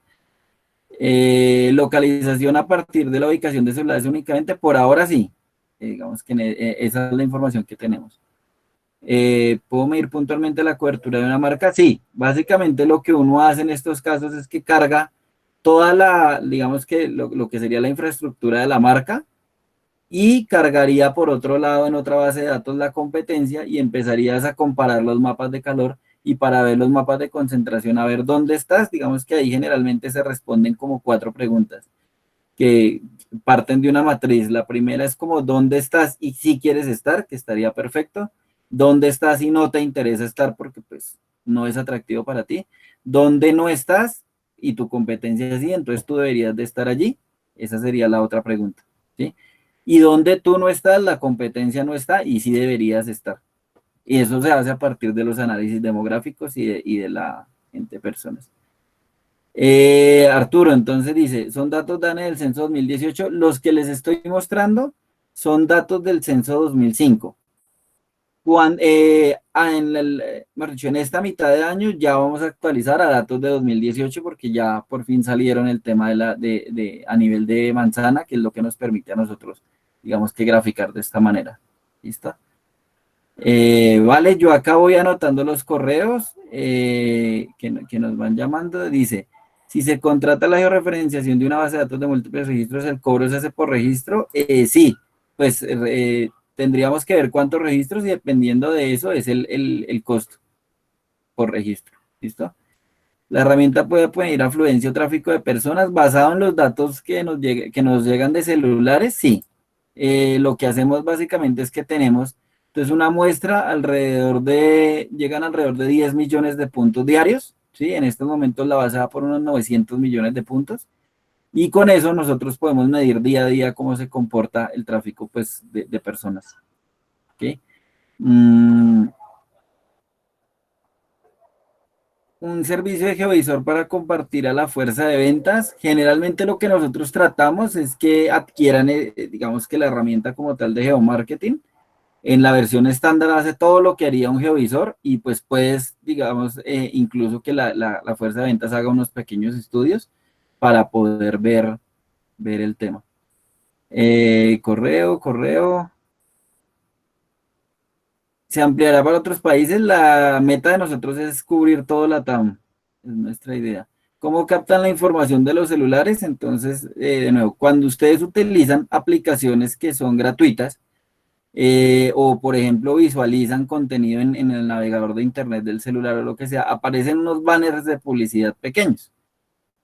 Localización a partir de la ubicación de celulares únicamente, por ahora sí. Digamos que esa es la información que tenemos. ¿Puedo medir puntualmente la cobertura de una marca? Sí, básicamente lo que uno hace en estos casos es que carga toda digamos que lo que sería la infraestructura de la marca y cargaría por otro lado en otra base de datos la competencia y empezarías a comparar los mapas de calor y para ver los mapas de concentración, a ver dónde estás, digamos que ahí generalmente se responden como 4 preguntas que parten de una matriz. La primera es como dónde estás y si quieres estar, que estaría perfecto. Dónde estás y no te interesa estar porque pues no es atractivo para ti. Dónde no estás y tu competencia sí, entonces tú deberías de estar allí. Esa sería la otra pregunta, ¿sí? Y dónde tú no estás, la competencia no está y sí deberías estar. Y eso se hace a partir de los análisis demográficos y de la gente personas. Arturo, entonces dice, son datos DANE del censo 2018. Los que les estoy mostrando son datos del censo 2005. En esta mitad de año ya vamos a actualizar a datos de 2018 porque ya por fin salieron el tema a nivel de manzana, que es lo que nos permite a nosotros, digamos que graficar de esta manera. ¿Listo? Vale, yo acá voy anotando los correos que nos van llamando. Dice, si se contrata la georreferenciación de una base de datos de múltiples registros, ¿el cobro se hace por registro? Sí, pues tendríamos que ver cuántos registros y dependiendo de eso es el costo por registro. ¿Listo? La herramienta puede pedir afluencia o tráfico de personas basado en los datos que nos llegan de celulares, sí. Lo que hacemos básicamente es que tenemos entonces una muestra llegan alrededor de 10 millones de puntos diarios, ¿sí? En estos momentos la base va por unos 900 millones de puntos y con eso nosotros podemos medir día a día cómo se comporta el tráfico pues, de personas. ¿Okay? Un servicio de geovisor para compartir a la fuerza de ventas. Generalmente lo que nosotros tratamos es que adquieran, digamos que la herramienta como tal de geomarketing. En la versión estándar hace todo lo que haría un geovisor y pues puedes, digamos, incluso que la fuerza de ventas haga unos pequeños estudios para poder ver el tema. Correo. Se ampliará para otros países. La meta de nosotros es cubrir todo LATAM. Es nuestra idea. ¿Cómo captan la información de los celulares? Entonces, de nuevo, cuando ustedes utilizan aplicaciones que son gratuitas, o por ejemplo visualizan contenido en el navegador de internet del celular o lo que sea, aparecen unos banners de publicidad pequeños.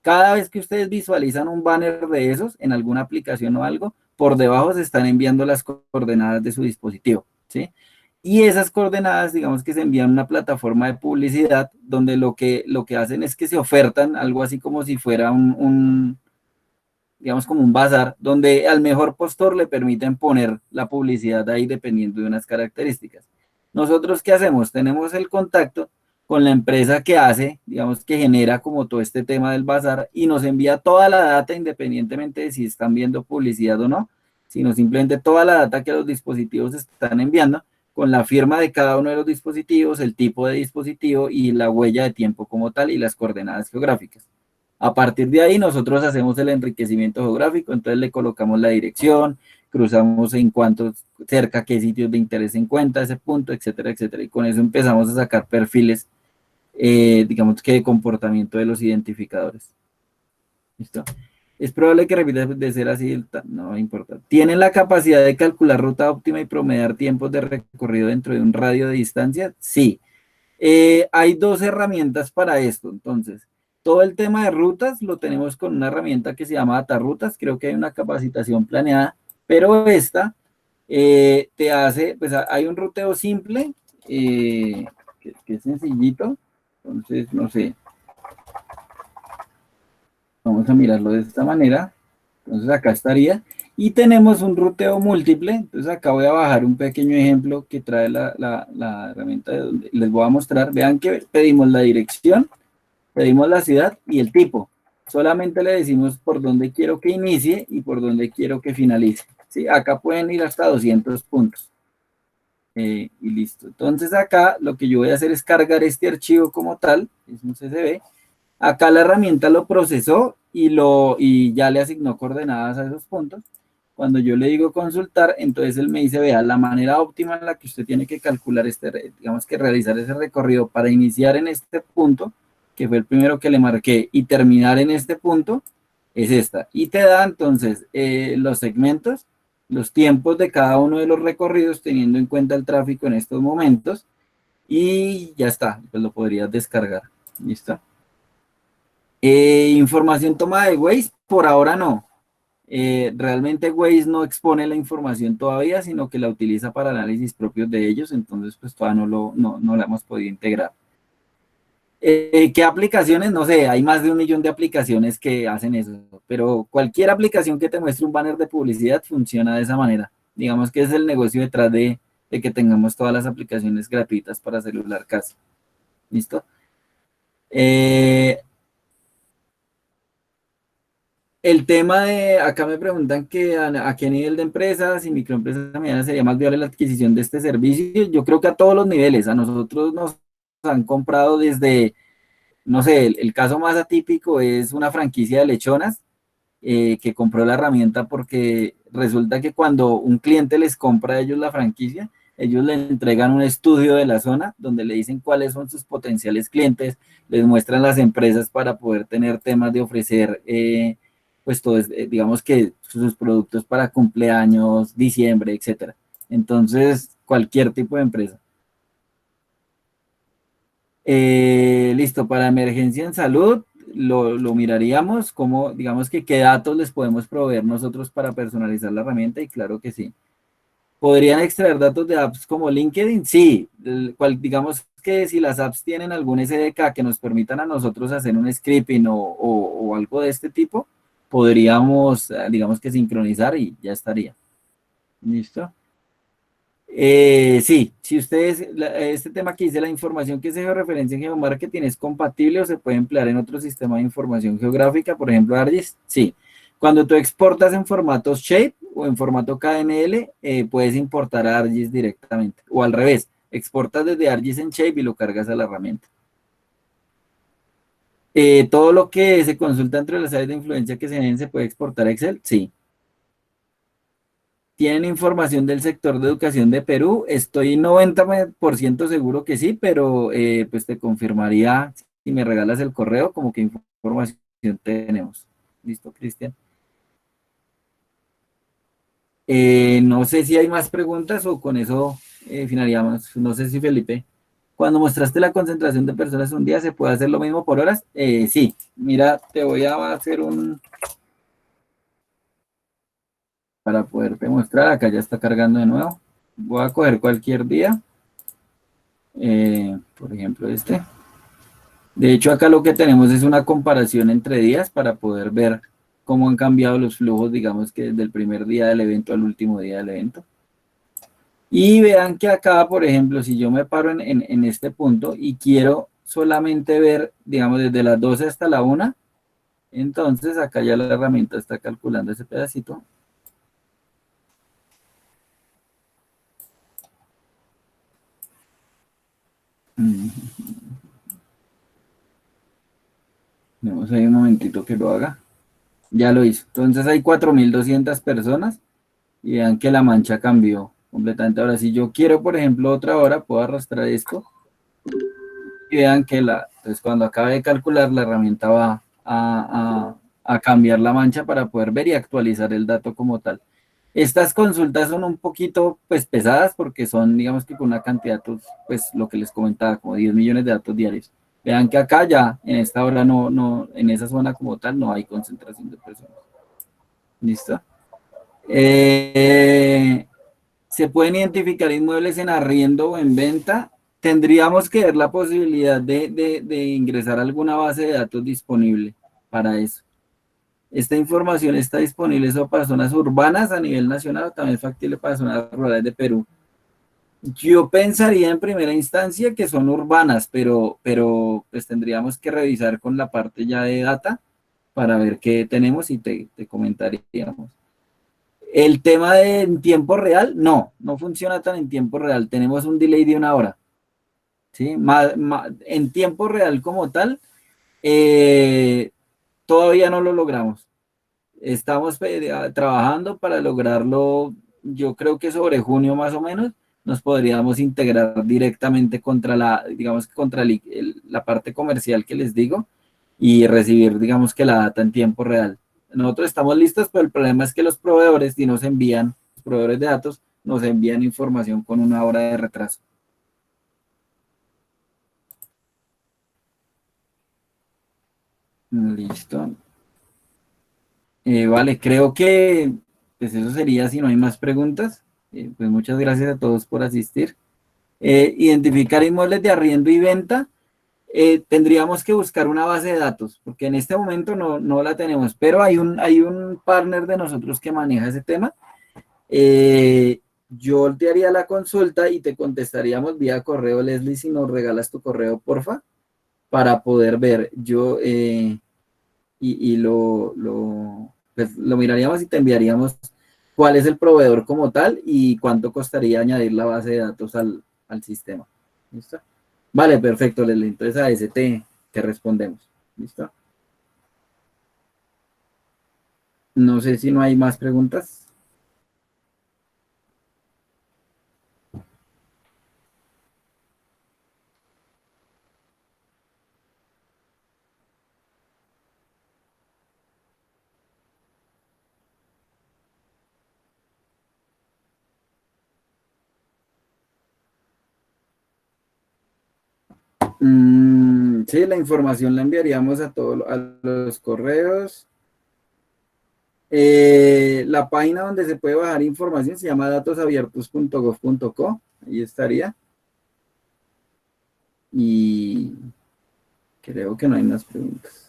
Cada vez que ustedes visualizan un banner de esos en alguna aplicación o algo, por debajo se están enviando las coordenadas de su dispositivo, ¿sí? Y esas coordenadas, digamos que se envían a una plataforma de publicidad donde lo que hacen es que se ofertan algo así como si fuera digamos como un bazar, donde al mejor postor le permiten poner la publicidad ahí dependiendo de unas características. Nosotros, ¿qué hacemos? Tenemos el contacto, con la empresa que hace, digamos que genera como todo este tema del bazar y nos envía toda la data independientemente de si están viendo publicidad o no, sino simplemente toda la data que los dispositivos están enviando con la firma de cada uno de los dispositivos, el tipo de dispositivo y la huella de tiempo como tal y las coordenadas geográficas. A partir de ahí nosotros hacemos el enriquecimiento geográfico, entonces le colocamos la dirección, cruzamos en cuánto cerca, qué sitios de interés se encuentra ese punto, etcétera, etcétera. Y con eso empezamos a sacar perfiles, digamos que de comportamiento de los identificadores. ¿Listo? Es probable que repita de ser así, no importa. ¿Tienen la capacidad de calcular ruta óptima y promediar tiempos de recorrido dentro de un radio de distancia? Sí. Hay dos herramientas para esto, entonces. Todo el tema de rutas lo tenemos con una herramienta que se llama Datarutas, creo que hay una capacitación planeada, pero esta te hace, pues hay un ruteo simple, que es sencillito, entonces, no sé, vamos a mirarlo de esta manera, entonces acá estaría, y tenemos un ruteo múltiple, entonces acá voy a bajar un pequeño ejemplo que trae la herramienta de donde les voy a mostrar, vean que pedimos la dirección, pedimos la ciudad y el tipo. Solamente le decimos por dónde quiero que inicie y por dónde quiero que finalice. ¿Sí? Acá pueden ir hasta 200 puntos. Y listo. Entonces acá lo que yo voy a hacer es cargar este archivo como tal. Es un CSV. Acá la herramienta lo procesó y ya le asignó coordenadas a esos puntos. Cuando yo le digo consultar, entonces él me dice, vea, la manera óptima en la que usted tiene que calcular digamos que realizar ese recorrido para iniciar en este punto, que fue el primero que le marqué, y terminar en este punto, es esta. Y te da entonces los segmentos, los tiempos de cada uno de los recorridos, teniendo en cuenta el tráfico en estos momentos, y ya está, pues lo podrías descargar. ¿Listo? Información tomada de Waze, por ahora no. Realmente Waze no expone la información todavía, sino que la utiliza para análisis propios de ellos, entonces pues todavía no la hemos podido integrar. ¿Qué aplicaciones? No sé, hay más de 1 millón de aplicaciones que hacen eso, pero cualquier aplicación que te muestre un banner de publicidad funciona de esa manera. Digamos que es el negocio detrás de que tengamos todas las aplicaciones gratuitas para celular casi. ¿Listo? El tema de, acá me preguntan que a qué nivel de empresas y microempresas medianas sería más viable la adquisición de este servicio. Yo creo que a todos los niveles. A nosotros nos han comprado desde, no sé, el caso más atípico es una franquicia de lechonas que compró la herramienta porque resulta que cuando un cliente les compra a ellos la franquicia, ellos le entregan un estudio de la zona donde le dicen cuáles son sus potenciales clientes, les muestran las empresas para poder tener temas de ofrecer, pues todo, digamos que sus productos para cumpleaños, diciembre, etcétera. Entonces, cualquier tipo de empresa. Listo, para emergencia en salud, lo miraríamos, como, digamos que qué datos les podemos proveer nosotros para personalizar la herramienta, y claro que sí. ¿Podrían extraer datos de apps como LinkedIn? Sí, digamos que si las apps tienen algún SDK que nos permitan a nosotros hacer un scripting o algo de este tipo, podríamos, digamos que sincronizar y ya estaría. ¿Listo? Sí, si ustedes, este tema que dice la información que se georreferencia en geomarketing es compatible o se puede emplear en otro sistema de información geográfica, por ejemplo ArcGIS, sí. Cuando tú exportas en formatos Shape o en formato KML, puedes importar a ArcGIS directamente, o al revés, exportas desde ArcGIS en Shape y lo cargas a la herramienta. Todo lo que se consulta entre las áreas de influencia que se ven se puede exportar a Excel, sí. ¿Tienen información del sector de educación de Perú? Estoy 90% seguro que sí, pero pues te confirmaría si me regalas el correo como que información tenemos. ¿Listo, Cristian? No sé si hay más preguntas o con eso finalizaríamos. No sé si Felipe. Cuando mostraste la concentración de personas un día, ¿se puede hacer lo mismo por horas? Sí. Mira, te voy a hacer un... para poderte mostrar, acá ya está cargando de nuevo. Voy a coger cualquier día, por ejemplo este. De hecho acá lo que tenemos es una comparación entre días para poder ver cómo han cambiado los flujos, digamos que desde el primer día del evento al último día del evento. Y vean que acá, por ejemplo, si yo me paro en este punto y quiero solamente ver, digamos, desde las 12 hasta la 1. Entonces, acá ya la herramienta está calculando ese pedacito. Vamos ahí un momentito que lo haga. Ya lo hizo. Entonces hay 4.200 personas y vean que la mancha cambió completamente. Ahora, si yo quiero, por ejemplo, otra hora, puedo arrastrar esto y vean que entonces cuando acabe de calcular, la herramienta va a cambiar la mancha para poder ver y actualizar el dato como tal. Estas consultas son un poquito pues pesadas porque son, digamos que con una cantidad de datos, pues lo que les comentaba, como 10 millones de datos diarios. Vean que acá ya, en esta hora en esa zona como tal, no hay concentración de personas. ¿Listo? Se pueden identificar inmuebles en arriendo o en venta. Tendríamos que ver la posibilidad de ingresar alguna base de datos disponible para eso. Esta información está disponible solo para zonas urbanas a nivel nacional o también es factible para zonas rurales de Perú. Yo pensaría en primera instancia que son urbanas, pero pues tendríamos que revisar con la parte ya de data para ver qué tenemos y te comentaríamos. El tema de en tiempo real, no funciona tan en tiempo real. Tenemos un delay de 1 hora. ¿Sí? En tiempo real como tal, todavía no lo logramos. Estamos trabajando para lograrlo, yo creo que sobre junio más o menos, nos podríamos integrar directamente contra la parte comercial que les digo y recibir, digamos que la data en tiempo real. Nosotros estamos listos, pero el problema es que los proveedores, si nos envían, los proveedores de datos, nos envían información con 1 hora de retraso. Listo. Vale, creo que pues eso sería si no hay más preguntas. Pues muchas gracias a todos por asistir. Identificar inmuebles de arriendo y venta. Tendríamos que buscar una base de datos, porque en este momento no la tenemos, pero hay un partner de nosotros que maneja ese tema. Yo te haría la consulta y te contestaríamos vía correo, Leslie, si nos regalas tu correo, porfa, para poder ver. Yo pues, lo miraríamos y te enviaríamos cuál es el proveedor como tal y cuánto costaría añadir la base de datos al sistema. ¿Listo? Vale, perfecto, Leslie. Entonces a ese te respondemos. ¿Listo? No sé si no hay más preguntas. Sí, la información la enviaríamos a todos los correos. La página donde se puede bajar información se llama datosabiertos.gov.co. Ahí estaría. Y creo que no hay más preguntas.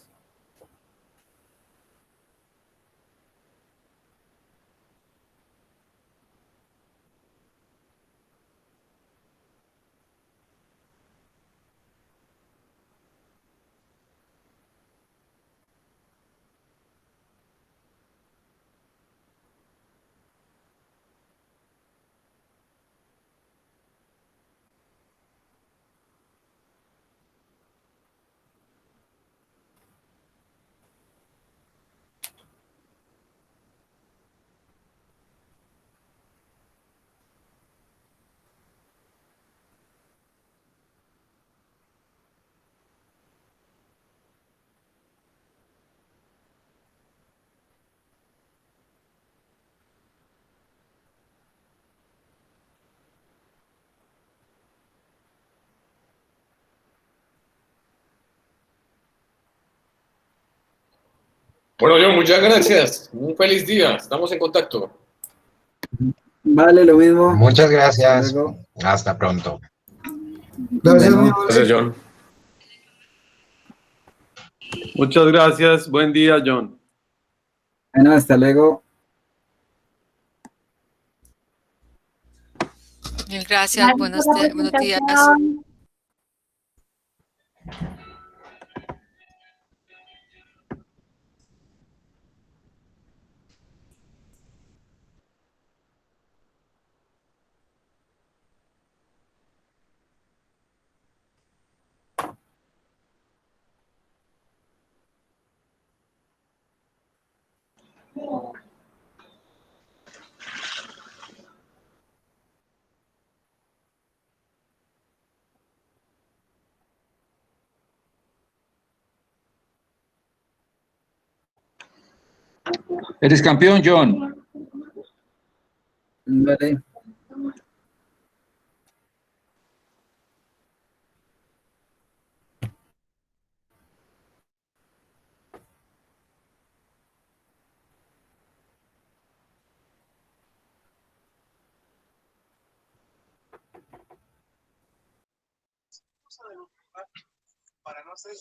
Bueno, John, muchas gracias. Un feliz día. Estamos en contacto. Vale, lo mismo. Muchas gracias. Luego. Hasta pronto. Gracias, Bueno. Gracias, John. Muchas gracias. Buen día, John. Bueno, hasta luego. Mil gracias. Buenos días. Eres campeón, John. Vale. Para no hacer